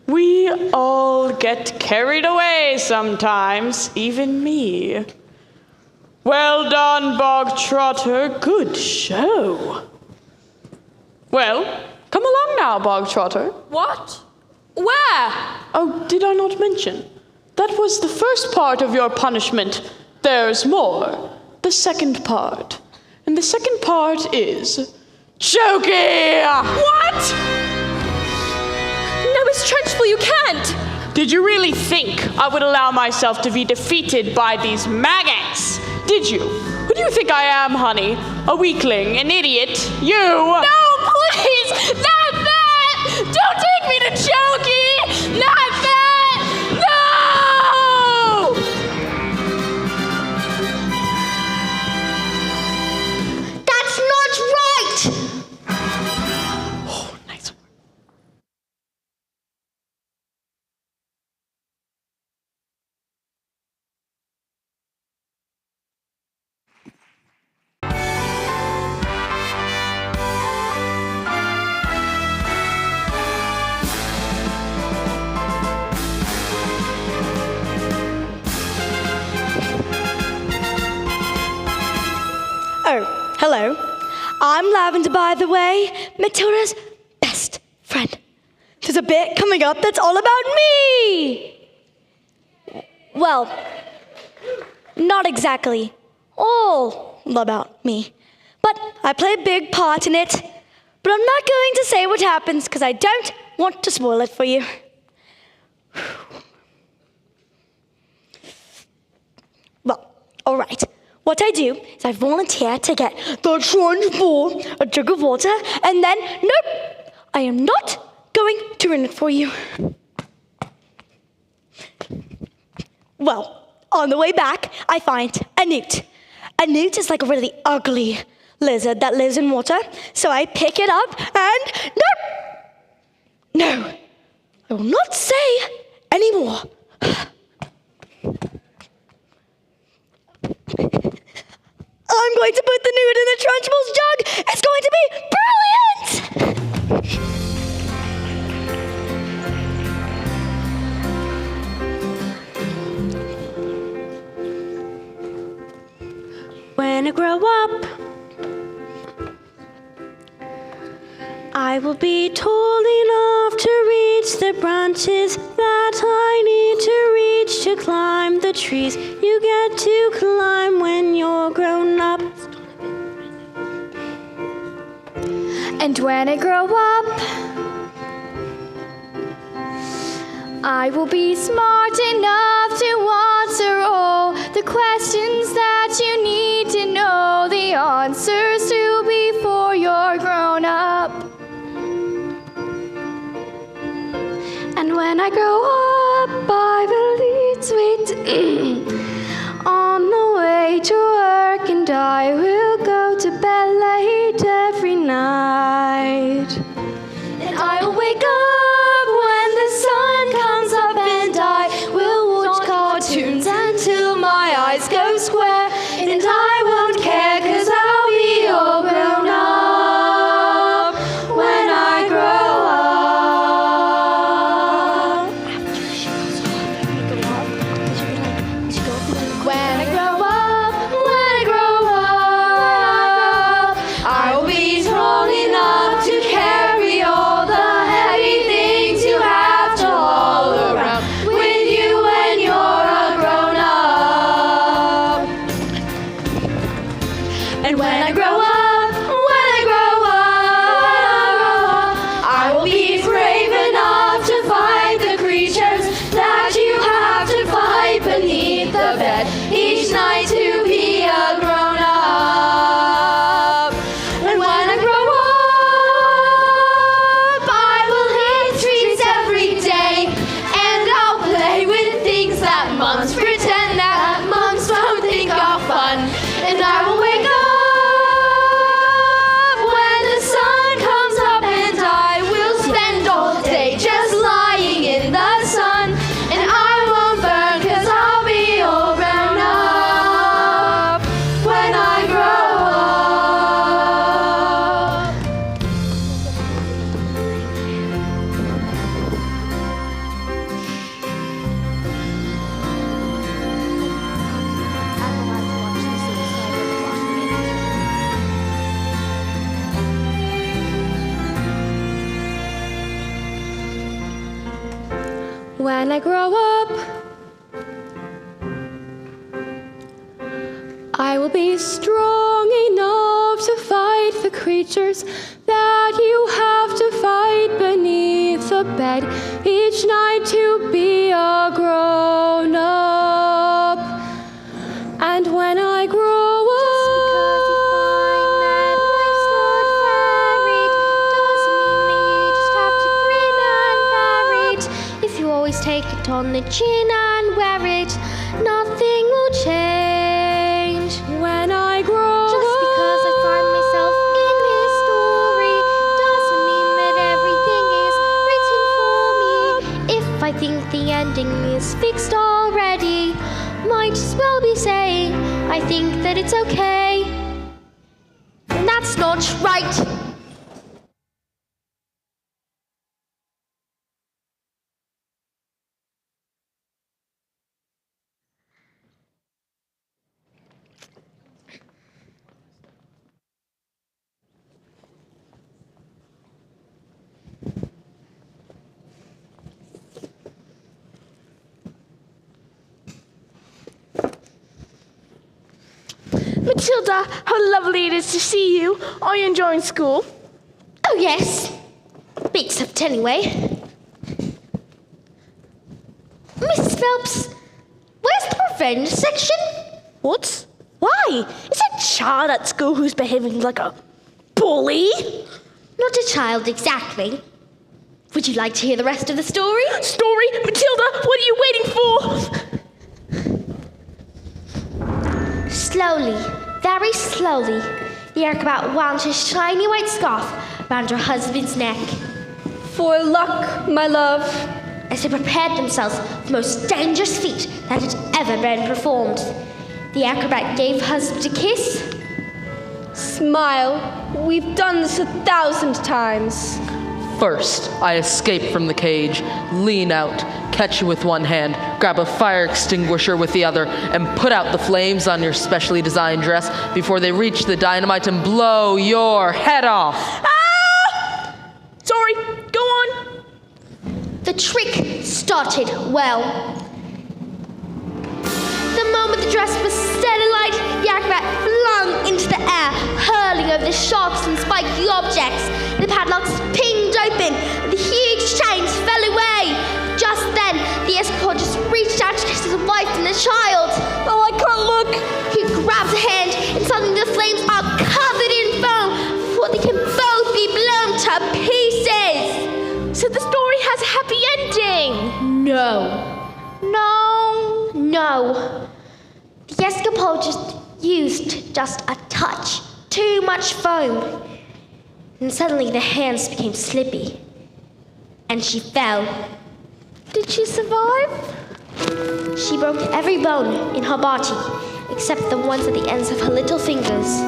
We all get carried away sometimes, even me. Well done, Bog Trotter. Good show. Well, come along now, Bog Trotter. What? Where? Oh, did I not mention? That was the first part of your punishment. There's more. The second part. And the second part is choking! What? No, Miss Trunchbull, you can't. Did you really think I would allow myself to be defeated by these maggots? Did you? Who do you think I am, honey? A weakling, an idiot? You! No, please! Not that! Don't take me to Chokey! Not that! No! That's not right! Oh, nice one. Oh, hello. I'm Lavender, by the way, Matilda's best friend. There's a bit coming up that's all about me. Well, not exactly all about me, but I play a big part in it. But I'm not going to say what happens because I don't want to spoil it for you. Well, all right. What I do is I volunteer to get the Trunchbull a jug of water, and then, nope, I am not going to ruin it for you. Well, on the way back, I find a newt. A newt is like a really ugly lizard that lives in water, so I pick it up, and no, I will not say anymore. I'm going to put the newt in the Trunchbull's jug. It's going to be brilliant. When I grow up, I will be tall enough to reach the branches that I need to reach to climb the trees you get to climb when you're grown up. And when I grow up, I will be smart enough to answer all the questions that you need to know the answers to before you're grown up. And when I grow up, I will eat sweet on the way to work, and I will go to bed late every night. And I will wake up when the sun comes up, and I will watch cartoons until my eyes go square. And I won't care, 'cause I'll be all grown up when I grow up. when I grow up, I will be strong enough to fight the creatures that you have to fight beneath the bed each night to be a grown-up. And when I grow up, always take it on the chin and wear it, nothing will change. When I grow up, just because I find myself in this story doesn't mean that everything is written for me. If I think the ending is fixed already, might as well be saying I think that it's okay. And that's not right. Matilda, how lovely it is to see you. Are you enjoying school? Oh, yes. Big stuff anyway. Mrs. Phelps, where's the revenge section? What? Why? Is a child at school who's behaving like a bully? Not a child exactly. Would you like to hear the rest of the story? Story? Matilda, what are you waiting for? Slowly, very slowly, the acrobat wound his shiny white scarf round her husband's neck. for luck, my love. As they prepared themselves for the most dangerous feat that had ever been performed, the acrobat gave husband a kiss. Smile. We've done this 1,000 times. First, I escape from the cage, lean out, catch you with one hand, grab a fire extinguisher with the other, and put out the flames on your specially designed dress before they reach the dynamite and blow your head off. Ah! Sorry, go on. The trick started well. The moment the dress was set alight, the acrobat flung into the air, hurling over the sharps and spiky objects. The padlocks pinged open, and the huge chains fell away. Just then, the escapologist reached out to kiss his wife and the child. Oh, I can't look. He grabs a hand, and suddenly the flames are covered in foam, for they can both be blown to pieces. So the story has a happy ending. No. The escapologist used just a touch too much foam. And suddenly the hands became slippy. And she fell. Did she survive? She broke every bone in her body, except the ones at the ends of her little fingers.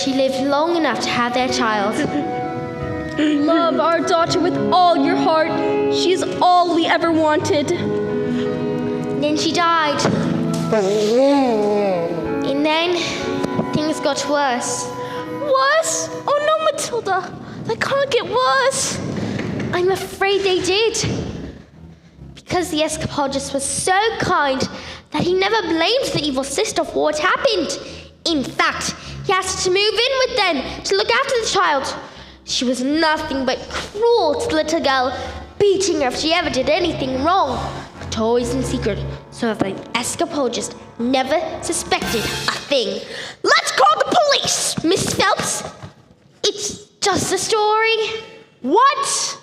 She lived long enough to have their child. Love our daughter with all your heart. She's all we ever wanted. Then she died. And then things got worse. Worse? Oh no, Matilda. That can't get worse. I'm afraid they did. Because the escapologist was so kind that he never blamed the evil sister for what happened. In fact, he asked to move in with them to look after the child. She was nothing but cruel to the little girl, beating her if she ever did anything wrong, but always in secret, so that the escapologist never suspected a thing. Let's call the police, Miss Phelps. It's just a story. What?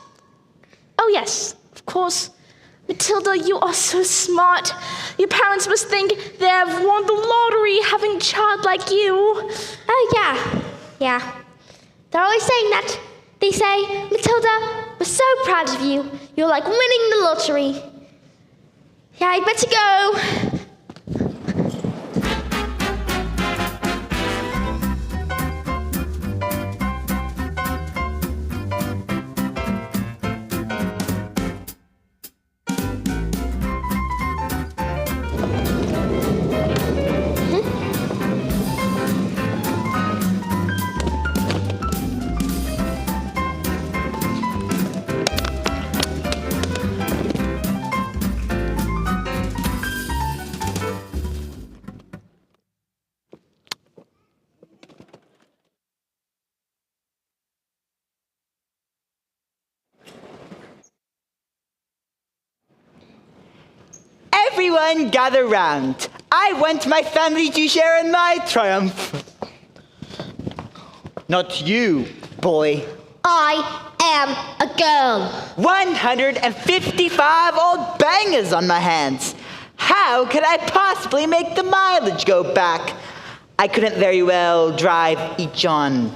Oh yes, of course. Matilda, you are so smart. Your parents must think they have won the lottery having a child like you. Oh, yeah. They're always saying that. They say, Matilda, we're so proud of you. You're like winning the lottery. Yeah, I'd better go. Everyone gather round. I want my family to share in my triumph. Not you, boy. I am a girl. 155 old bangers on my hands. How could I possibly make the mileage go back? I couldn't very well drive each on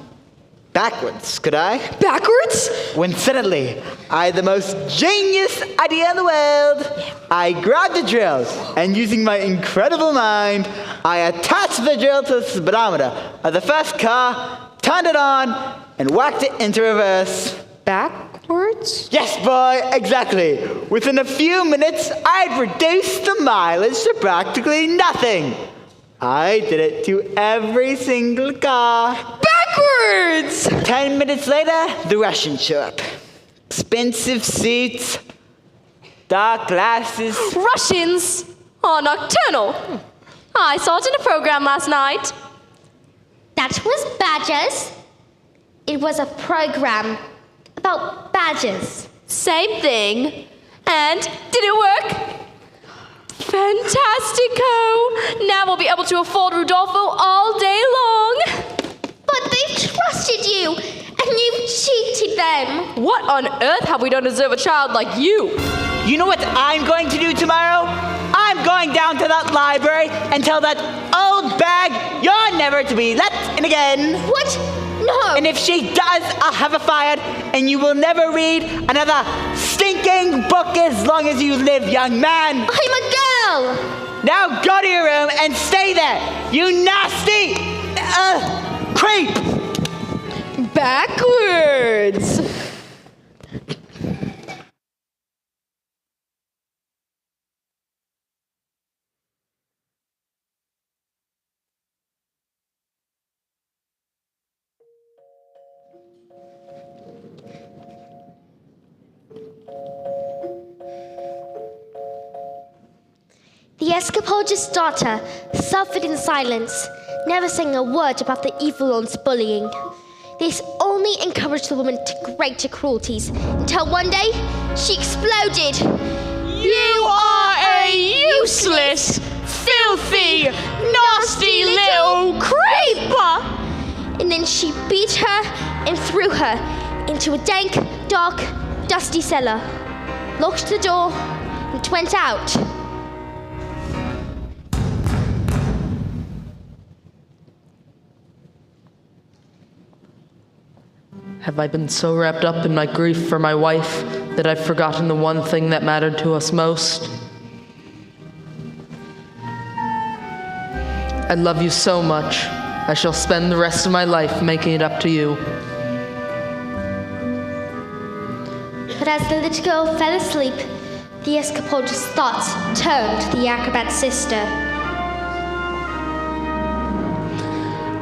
backwards, could I? Backwards? When suddenly, I had the most genius idea in the world. I grabbed the drill, and using my incredible mind, I attached the drill to the speedometer of the first car, turned it on, and whacked it into reverse. Backwards? Yes, boy, exactly. Within a few minutes, I'd reduced the mileage to practically nothing. I did it to every single car. Backwards! 10 minutes later, the Russians show up. Expensive suits, dark glasses. Russians are nocturnal. I saw it in a program last night. That was badgers. It was a program about badgers. Same thing. And did it work? Fantastico! Now we'll be able to afford Rudolfo all day long. But they trusted you, and you cheated them. What on earth have we done to deserve a child like you? You know what I'm going to do tomorrow? I'm going down to that library and tell that old bag you're never to be let in again. What? No. And if she does, I'll have her fired, and you will never read another stinking book as long as you live, young man. I'm a girl. Now go to your room and stay there, you nasty creep. Backwards! The escapologist's daughter suffered in silence, never saying a word about the evil one's bullying. This only encouraged the woman to greater cruelties, until one day she exploded. You are a useless, filthy, nasty little creep! And then she beat her and threw her into a dank, dark, dusty cellar, locked the door, and went out. Have I been so wrapped up in my grief for my wife that I've forgotten the one thing that mattered to us most? I love you so much. I shall spend the rest of my life making it up to you. But as the little girl fell asleep, the escapologist's thoughts turned to the acrobat's sister.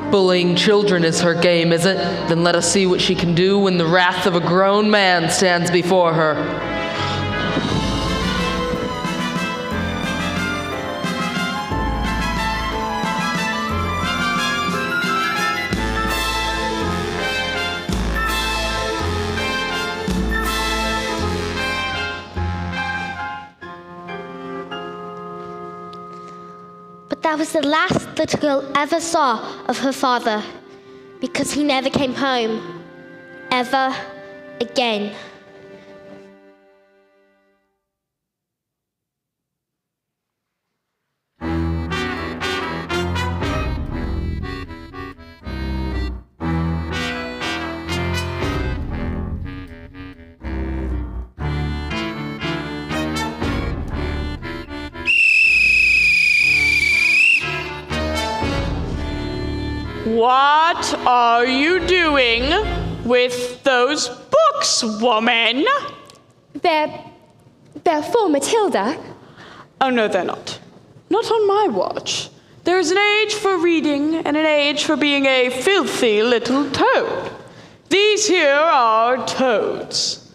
Bullying children is her game, is it? Then let us see what she can do when the wrath of a grown man stands before her. But that was the last little girl ever saw of her father, because he never came home, ever again. What are you doing with those books, woman? They're for Matilda. Oh, no, they're not. Not on my watch. There is an age for reading and an age for being a filthy little toad. These here are toads.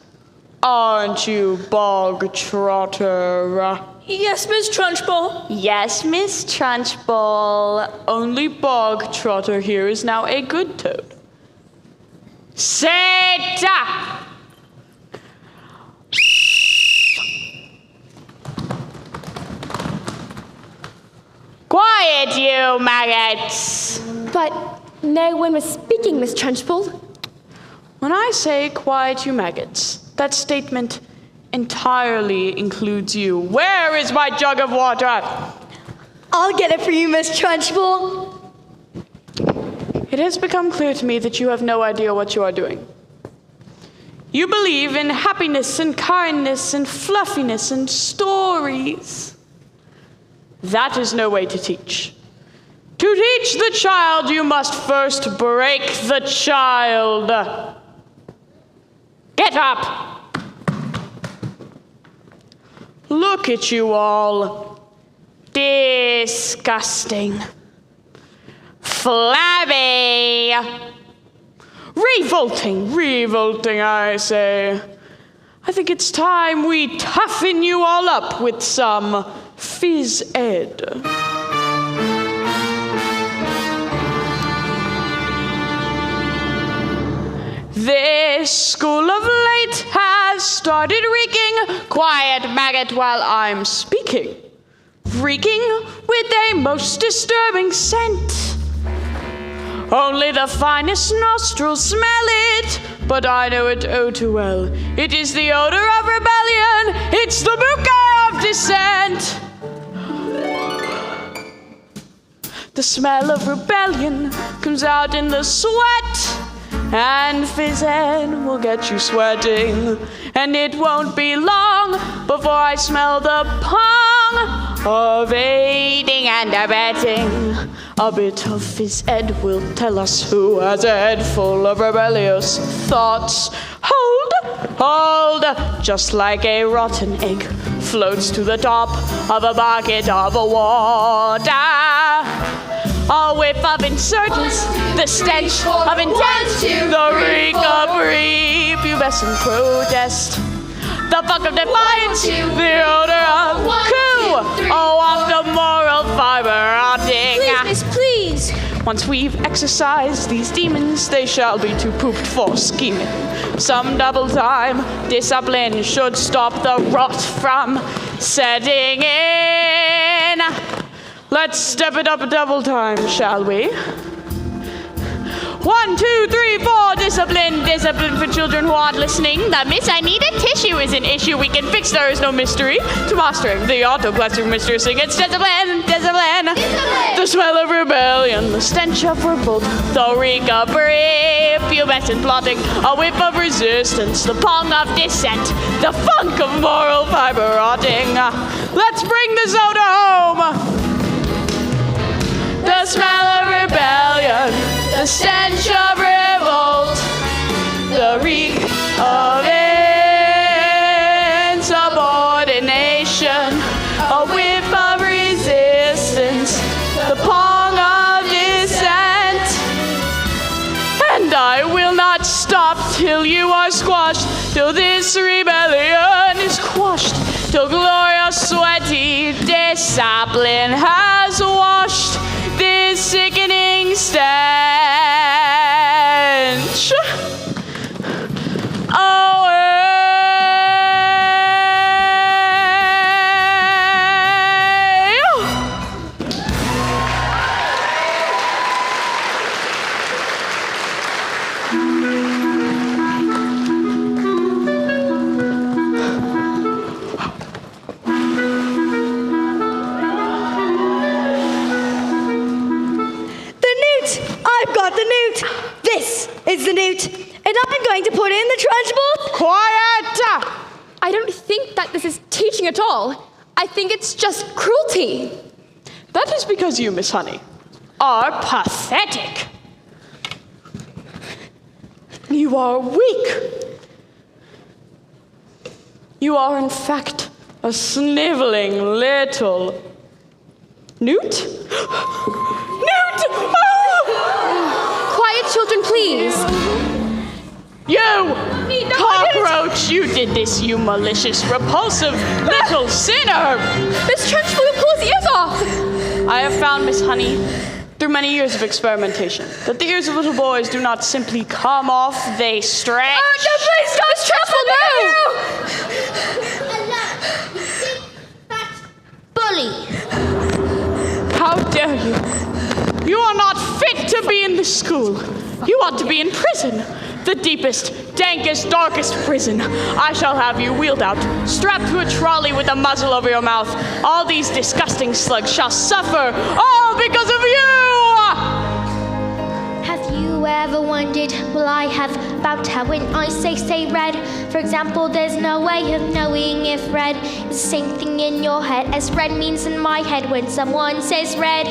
Aren't you, Bog Trotter? Yes, Miss Trunchbull. Yes, Miss Trunchbull. Only Bog Trotter here is now a good toad. Sit up! it, you maggots! But no one was speaking, Miss Trunchbull. When I say quiet, you maggots, that statement entirely includes you. Where is my jug of water? I'll get it for you, Miss Trunchbull. It has become clear to me that you have no idea what you are doing. You believe in happiness and kindness and fluffiness and stories. That is no way to teach. To teach the child, you must first break the child. Get up! Look at you all. Disgusting. Flabby. Revolting, I say. I think it's time we toughen you all up with some phys ed. This school of late has started reeking. Quiet, maggot, while I'm speaking. Reeking with a most disturbing scent. Only the finest nostrils smell it, but I know it oh too well. It is the odor of rebellion. It's the bouquet of dissent. The smell of rebellion comes out in the sweat. And phys ed will get you sweating. And it won't be long before I smell the pong of aiding and abetting. A bit of phys ed will tell us who has a head full of rebellious thoughts. Hold, just like a rotten egg floats to the top of a bucket of water. A whiff of insurgents, the stench of intent, the reek of pubescent protest, the fuck of defiance, the odor of coup, of the moral fiber rotting. Please, miss, please. Once we've exorcised these demons, they shall be too pooped for scheming. Some double time discipline should stop the rot from setting in. Let's step it up a double time, shall we? 1, 2, 3, 4, discipline for children who aren't listening. That miss, I need a tissue is an issue we can fix, there is no mystery. To mastering the auto-classic mystery, it's discipline. The smell of rebellion, the stench of revolt, the reek of pubescent plotting, a whiff of resistance, the pong of dissent, the funk of moral fiber rotting. Let's bring the soda home. The smell of rebellion, the stench of revolt, the reek of insubordination, a whiff of resistance, the pong of dissent. And I will not stop till you are squashed, till this rebellion is quashed, till glorious sweaty discipline has washed this sickening stench away. I've got the newt. This is the newt. And I'm going to put in the Trunchbull. Quiet! I don't think that this is teaching at all. I think it's just cruelty. That is because you, Miss Honey, are pathetic. You are weak. You are, in fact, a sniveling little newt. Newt! Oh! Quiet, children, please. You! Cockroach! You did this, you malicious, repulsive little sinner! Miss Trunchbull will pull his ears off! I have found, Miss Honey, through many years of experimentation, that the ears of little boys do not simply come off, they stretch. Oh, no, please stop! Miss Trunchbull, no! Bully. How dare you You are not fit to be in this school. You ought to be in prison. The deepest, dankest, darkest prison. I shall have you wheeled out, strapped to a trolley with a muzzle over your mouth. All these disgusting slugs shall suffer, all because of you! Have you ever wondered, will I have about how when I say red? For example, there's no way of knowing if red is the same thing in your head as red means in my head when someone says red.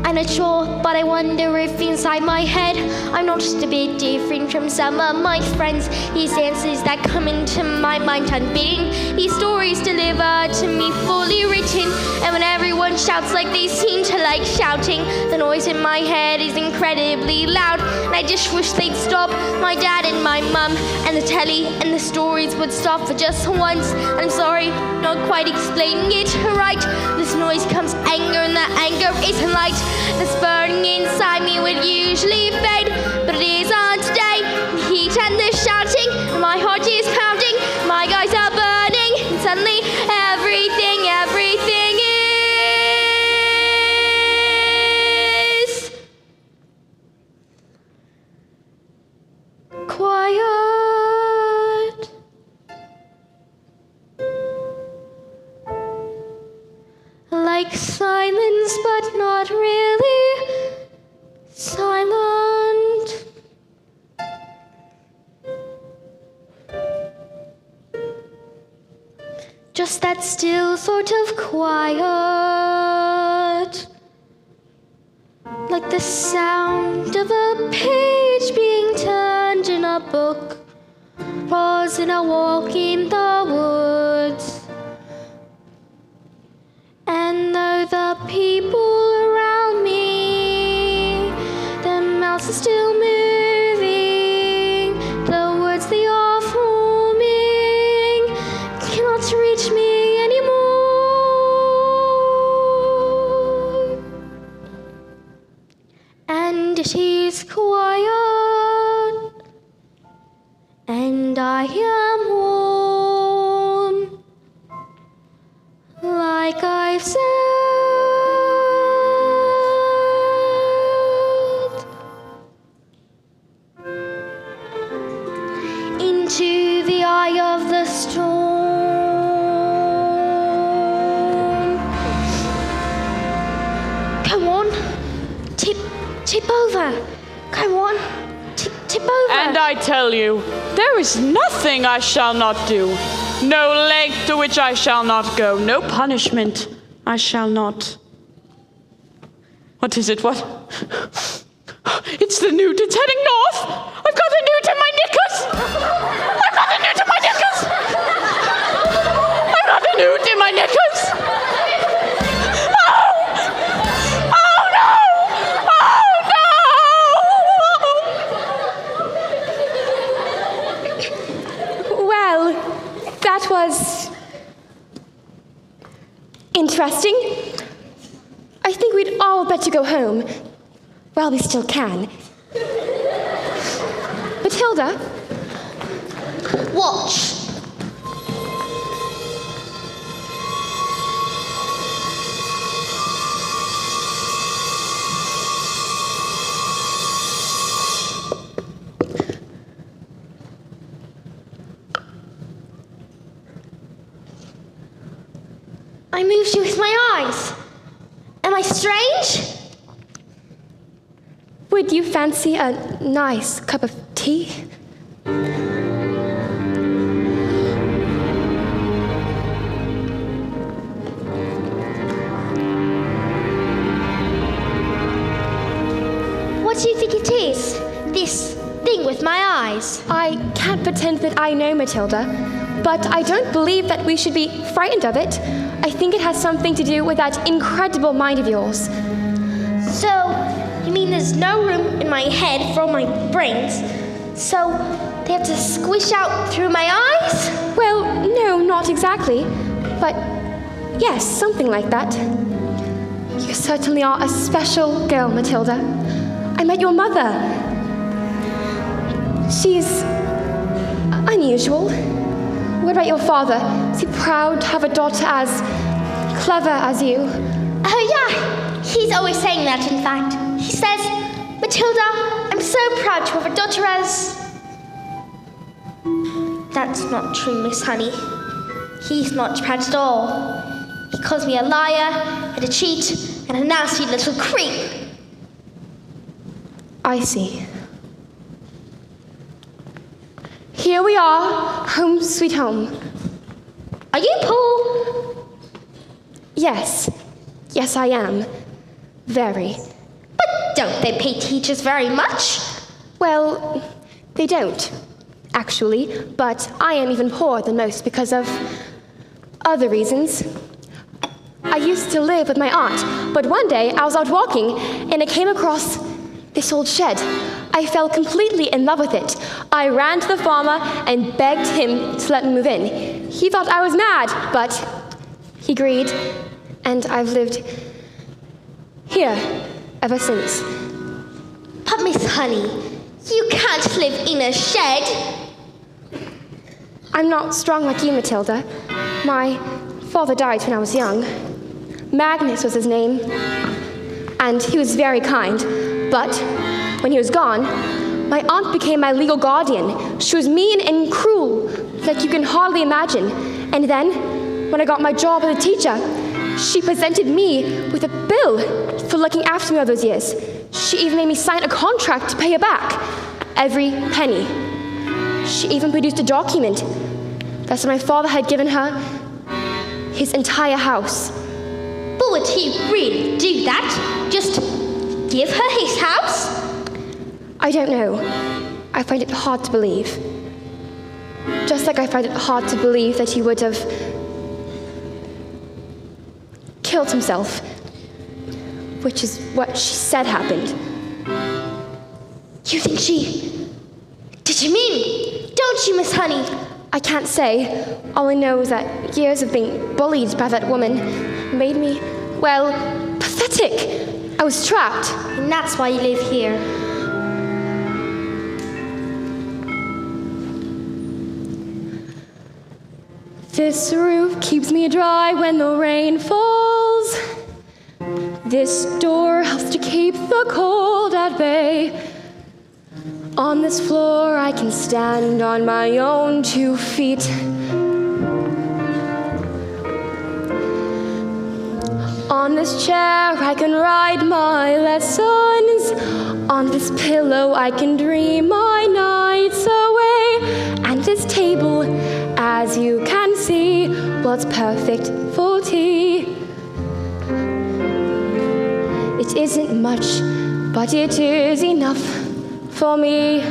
I'm not sure, but I wonder if inside my head I'm not just a bit different from some of my friends. These answers that come into my mind unbidden, these stories delivered to me fully written. And when everyone shouts like they seem to like shouting, the noise in my head is incredibly loud. And I just wish they'd stop, my dad and my mum, and the telly and the stories would stop for just once. And I'm sorry, not quite explaining it right. This noise comes anger, and that anger isn't light. This burning inside me would usually fade, but it isn't today. The heat and the shouting, and my heart is pounding, my eyes are burning, and suddenly everything is quiet. Like silence, but not really silent. Just that still sort of quiet. Like the sound of a page being turned in a book, pausing a walk in the woods. And though the people around me, their mouths are still moving, the words they are forming cannot reach me anymore. And it is quiet, and I am warm. Like I've said, into the eye of the storm. Come on, tip over. Come on, tip over. And I tell you, there is nothing I shall not do. No length to which I shall not go. No punishment I shall not. What is it? What? It's the newt. It's heading north. I've got the newt in my knickers. I've got the newt in my knickers. I've got the newt in my knickers. Oh no! Oh no! Well, that was interesting. I think we'd all better go home while we still can. Matilda? Watch. I moved you with my eyes. Am I strange? Would you fancy a nice cup of tea? What do you think it is? This thing with my eyes? I can't pretend that I know, Matilda, but I don't believe that we should be frightened of it. I think it has something to do with that incredible mind of yours. So, you mean there's no room in my head for all my brains? So, they have to squish out through my eyes? Well, no, not exactly. But yes, something like that. You certainly are a special girl, Matilda. I met your mother. She's unusual. What about your father? Is he proud to have a daughter as clever as you? Oh yeah, he's always saying that, in fact. says, Matilda, I'm so proud to have a daughter as... That's not true, Miss Honey. He's not proud at all. He calls me a liar and a cheat and a nasty little creep. I see. Here we are, home sweet home. Are you Paul? Yes. Yes, I am. Very. But don't they pay teachers very much? Well, they don't, actually, but I am even poorer than most because of other reasons. I used to live with my aunt, but one day I was out walking and I came across this old shed. I fell completely in love with it. I ran to the farmer and begged him to let me move in. He thought I was mad, but he agreed, and I've lived here ever since. But Miss Honey, you can't live in a shed. I'm not strong like you, Matilda. My father died when I was young. Magnus was his name, and he was very kind. But when he was gone, my aunt became my legal guardian. She was mean and cruel, like you can hardly imagine. And then, when I got my job as a teacher, she presented me with a bill for looking after me all those years. She even made me sign a contract to pay her back, every penny. She even produced a document that said my father had given her his entire house. But would he really do that? Just give her his house? I don't know. I find it hard to believe. Just like I find it hard to believe that he would have killed himself, which is what she said happened. You think she... Did you mean? Don't you, Miss Honey? I can't say. All I know is that years of being bullied by that woman made me, well, pathetic. I was trapped. And that's why you live here. This roof keeps me dry when the rain falls. This door helps to keep the cold at bay. On this floor I can stand on my own 2 feet. On this chair I can write my lessons. On this pillow I can dream my nights away. And this table, as you can see, well, it's perfect for tea. It isn't much, but it is enough for me.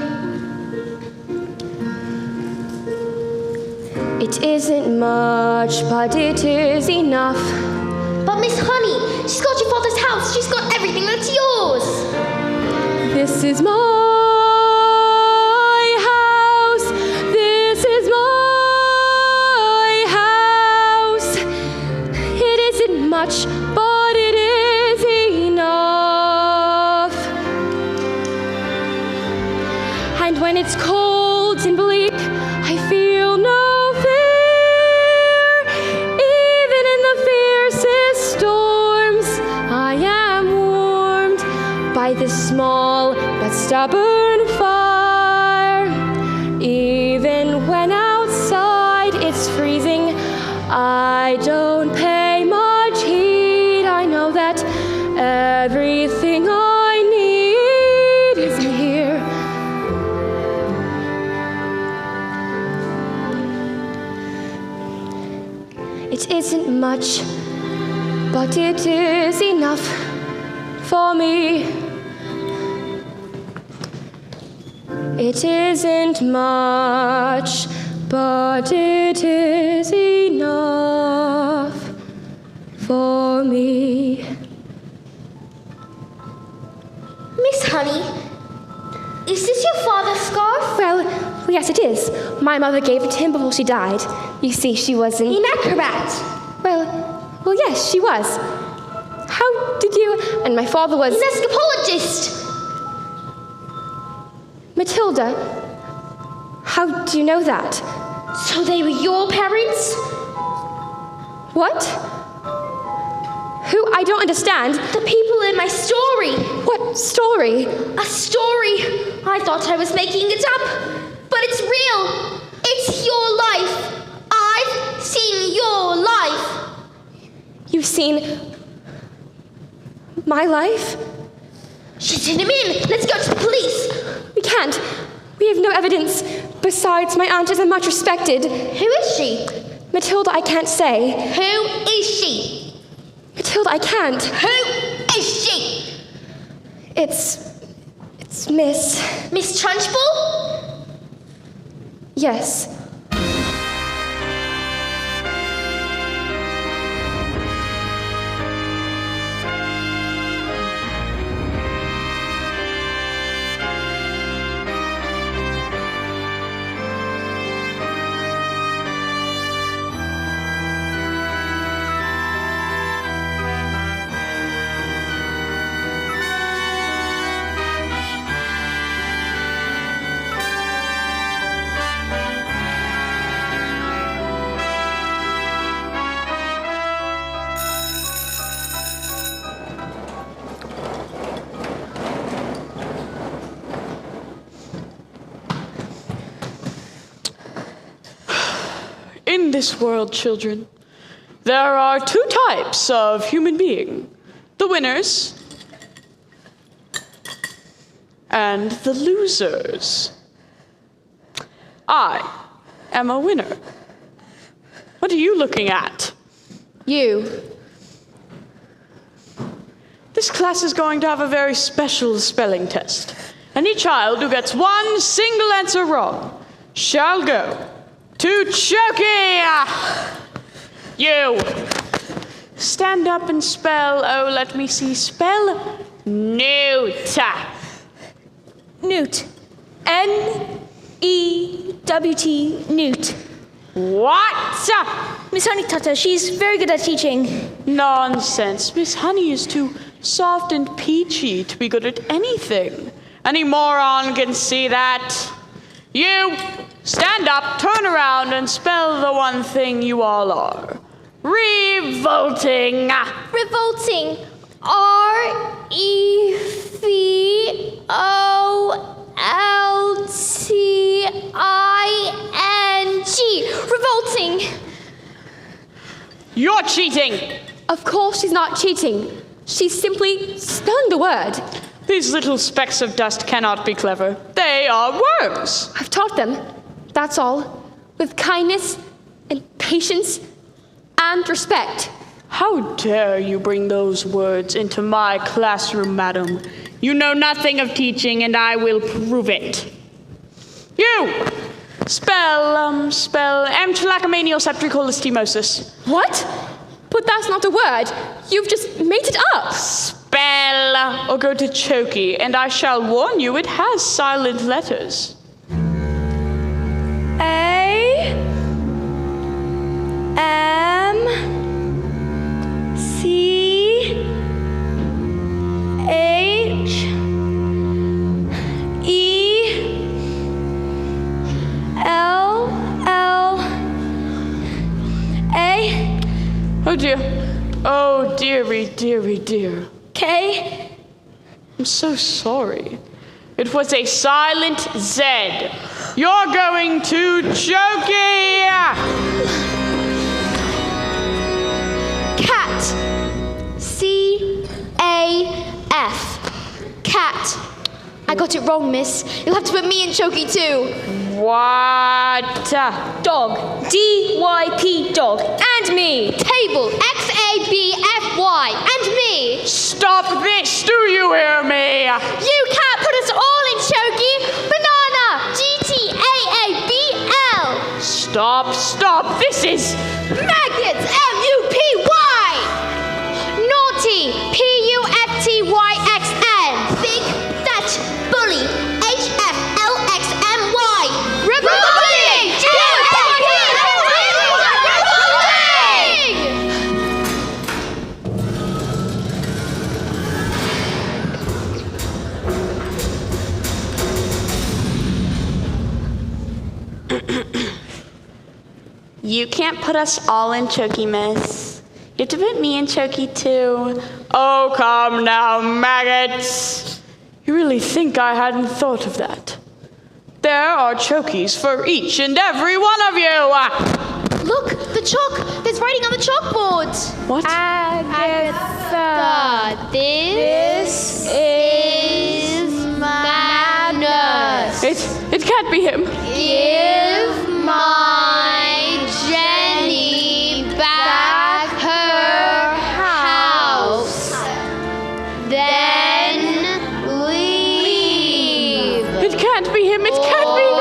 It isn't much, but it is enough. But Miss Honey, she's got your father's house. She's got everything that's yours. This is my house. This is my house. It isn't much, but it is enough. And when it's cold and bleak, I feel no fear. Even in the fiercest storms, I am warmed by this small but stubborn fire. Even when outside it's freezing, I don't pay much heed. I know that everything I need is in here. It isn't much, but it is enough for me. It isn't much, but it is enough for me. Miss Honey, is this your father's scarf? Well, yes, it is. My mother gave it to him before she died. You see, she wasn't... An acrobat. Well, yes, she was. How did you... And my father was... An escapologist. Matilda, how do you know that? So they were your parents? What? Who? I don't understand. The people in my story. What story? A story. I thought I was making it up, but it's real. It's your life. I've seen your life. You've seen my life? Shut him in. Let's go to the police. We can't. We have no evidence. Besides, my aunt isn't much respected. Who is she? Matilda, I can't say. Who is she? Matilda, I can't. Who is she? It's Miss. Miss Trunchbull? Yes. In this world, children, there are two types of human being. The winners and the losers. I am a winner. What are you looking at? You. This class is going to have a very special spelling test. Any child who gets one single answer wrong shall go to Chokey! You! Stand up and spell, oh, let me see, spell Newt. Newt. N-E-W-T, Newt. What? Miss Honeycutter, she's very good at teaching. Nonsense. Miss Honey is too soft and peachy to be good at anything. Any moron can see that. You! Stand up, turn around, and spell the one thing you all are. Revolting. Revolting. R-E-V-O-L-T-I-N-G. Revolting. You're cheating. Of course she's not cheating. She's simply spelling the word. These little specks of dust cannot be clever. They are worms. I've taught them. That's all. With kindness and patience and respect. How dare you bring those words into my classroom, madam? You know nothing of teaching, and I will prove it. You! Spell amchilacomanial septricolistimosis. What? But that's not the word. You've just made it up. Spell, or go to Chokey, and I shall warn you it has silent letters. A-M-C-H-E-L-L-A. Oh dear. Oh, dearie, dearie, dear. K. I'm so sorry. It was a silent Z. You're going to Chokey! Cat. C-A-F. Cat. I got it wrong, miss. You'll have to put me in Chokey too. What? Dog. D-Y-P, dog. And me. Table. X-A-B-F-Y. And me. Stop this, do you hear me? You can't put us all in Chokey. Banana. G-T-A-A-B-L. Stop, this is... Maggots. M-U-P-Y. Naughty. P-U-F-T-Y-X-N. Big, fat, bully. H-F-L-X-M-Y. Revolting! You can't put us all in Chokey, miss. You have to put me in Choky too. Oh, come now, maggots. You really think I hadn't thought of that? There are Chokies for each and every one of you. Look, the chalk. There's writing on the chalkboard. What? Agatha, this is madness. It can't be him. Give my Jenny back her house. Then leave. It can't be him. It can't be him.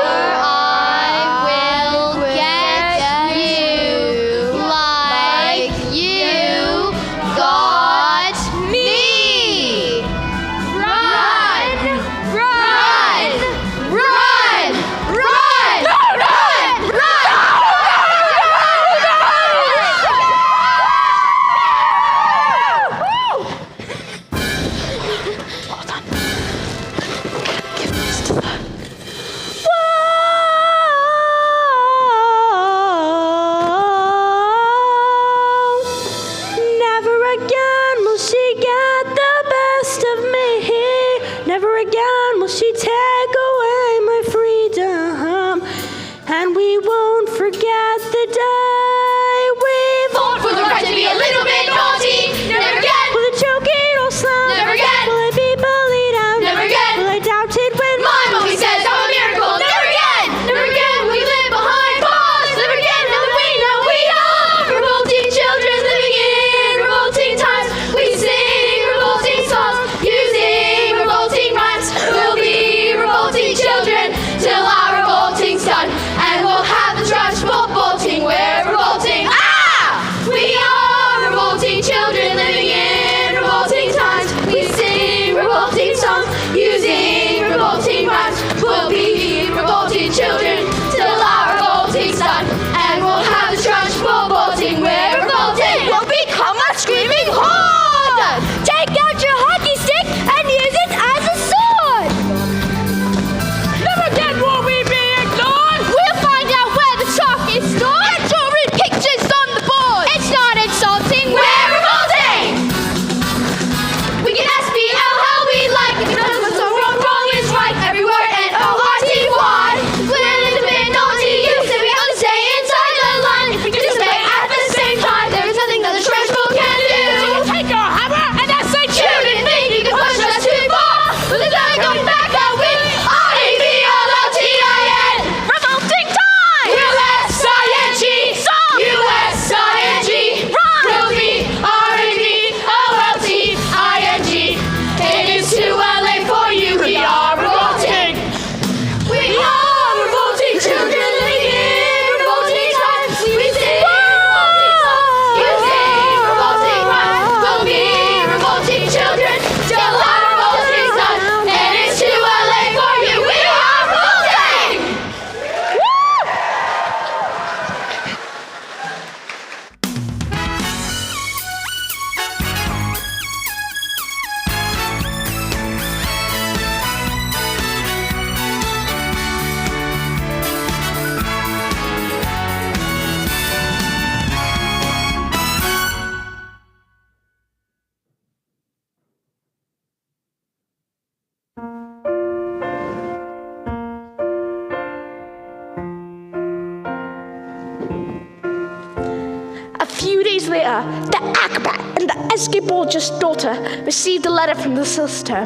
later, the acrobat and the escapologist's daughter received a letter from the solicitor.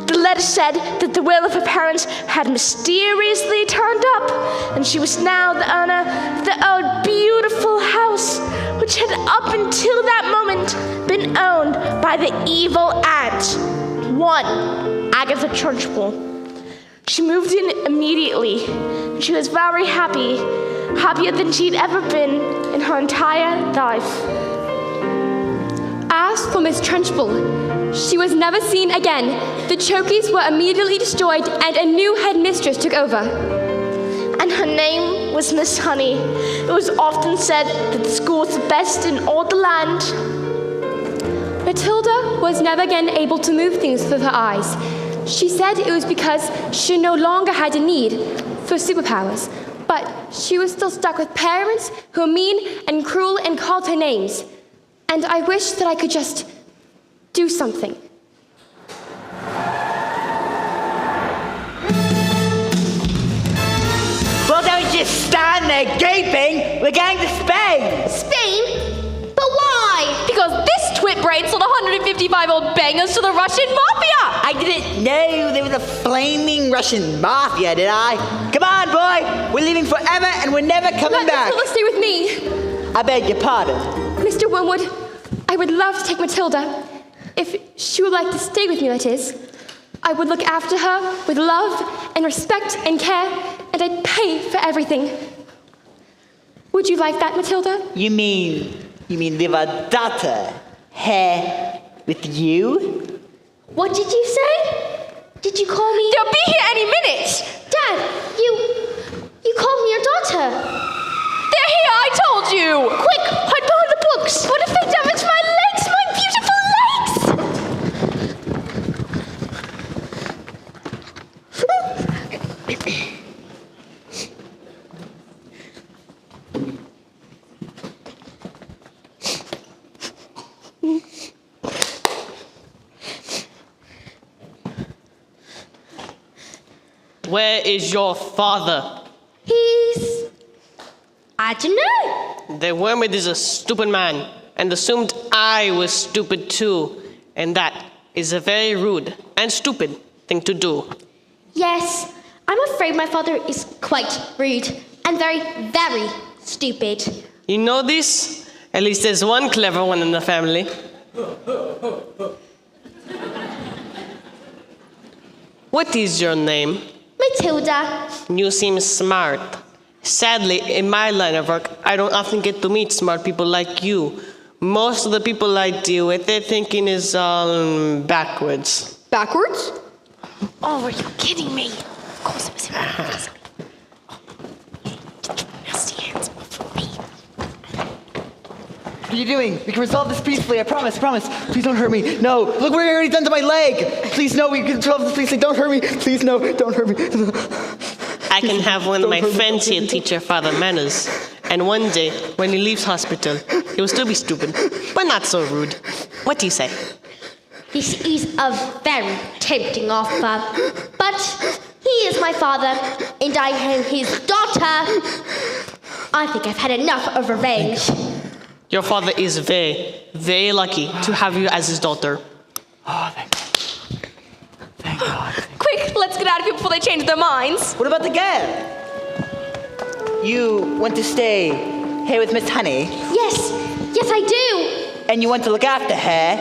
The letter said that the will of her parents had mysteriously turned up, and she was now the owner of the old beautiful house, which had up until that moment been owned by the evil aunt, one Agatha Trunchbull. She moved in immediately, and she was very happy, happier than she'd ever been in her entire life. As for Miss Trunchbull, she was never seen again. The Chokies were immediately destroyed, and a new headmistress took over. And her name was Miss Honey. It was often said that the school was the best in all the land. Matilda was never again able to move things with her eyes. She said it was because she no longer had a need for superpowers, but she was still stuck with parents who were mean and cruel and called her names. And I wish that I could just do something. Well, don't just stand there gaping. We're going to Spain. Spain? But why? Because this twit brain sold 155-old bangers to the Russian mafia! I didn't know there was a flaming Russian mafia, did I? Come on, boy. We're leaving forever and we're never coming back. Matilda, stay with me. I beg your pardon. Mr. Wormwood, I would love to take Matilda. If she would like to stay with me, that is. I would look after her with love and respect and care, and I'd pay for everything. Would you like that, Matilda? You mean leave our daughter here with you? What did you say? Did you call me? They'll be here any minute! Dad, you called me your daughter. They're here, I told you! Quick, hide behind the books. What if they damage my legs, my beautiful Where is your father? I don't know. The Wormwood is a stupid man, and assumed I was stupid too. And that is a very rude and stupid thing to do. Yes, I'm afraid my father is quite rude and very, very stupid. You know this? At least there's one clever one in the family. What is your name? Matilda. You seem smart. Sadly, in my line of work, I don't often get to meet smart people like you. Most of the people I deal with, their thinking is all backwards. Backwards? Oh, are you kidding me? Of course it was him. Nasty hands off of me. What are you doing? We can resolve this peacefully, I promise. Please don't hurt me. No, look what you've already done to my leg. Please, no, we can resolve this peacefully. Don't hurt me. Please, no, don't hurt me. I can have one of my friends here teach your father manners. And one day, when he leaves hospital, he will still be stupid, but not so rude. What do you say? This is a very tempting offer, but he is my father, and I am his daughter. I think I've had enough of revenge. Your father is very, very lucky to have you as his daughter. Oh, thank God. Quick, let's get out of here before they change their minds. What about the girl? You want to stay here with Miss Honey? Yes, I do. And you want to look after her?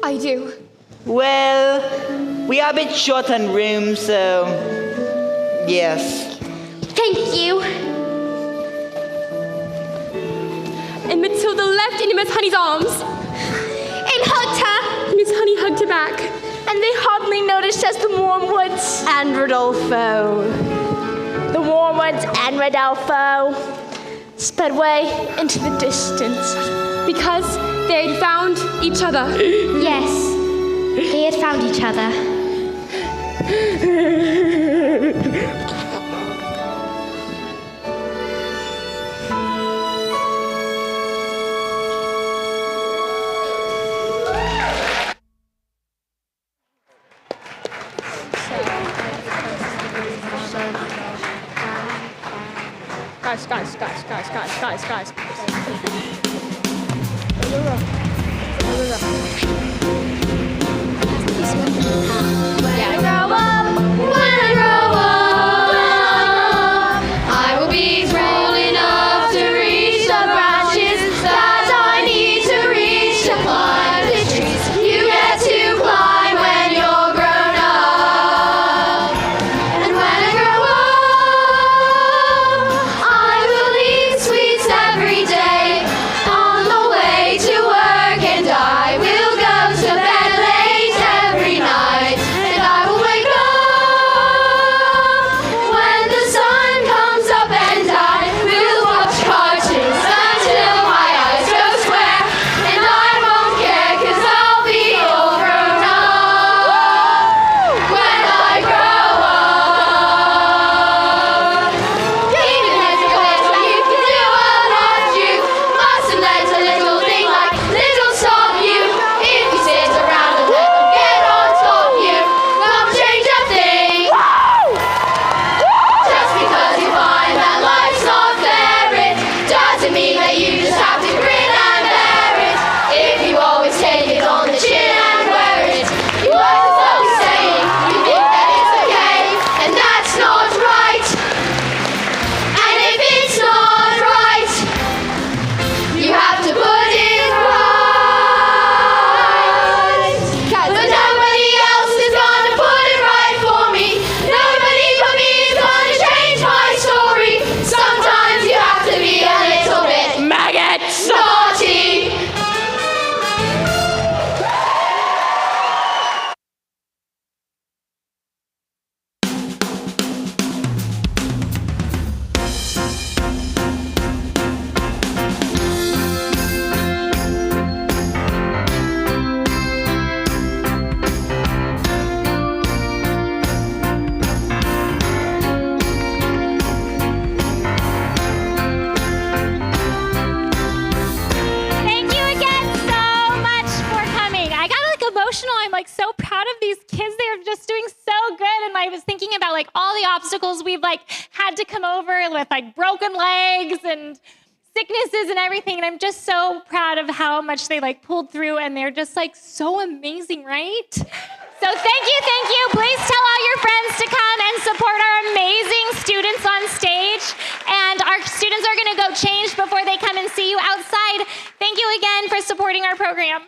I do. Well, we are a bit short on room, so yes. Thank you. And Matilda leapt into Miss Honey's arms. And hugged her. Miss Honey hugged her back. And they hardly noticed as the Wormwoods And Rodolfo. The Wormwoods and Rodolfo sped away into the distance. Because they had found each other. Yes, they had found each other. Guys. When I grow up, I will be tall enough to reach the branches that I need to reach to climb the trees you get to climb when you're grown up. And when I grow up, I will eat sweets every day on the way to work, and I will go to bed late every night. And obstacles we've like had to come over with like broken legs and sicknesses and everything. And I'm just so proud of how much they like pulled through, and they're just like so amazing, right? So thank you. Please tell all your friends to come and support our amazing students on stage. And our students are gonna go change before they come and see you outside. Thank you again for supporting our program.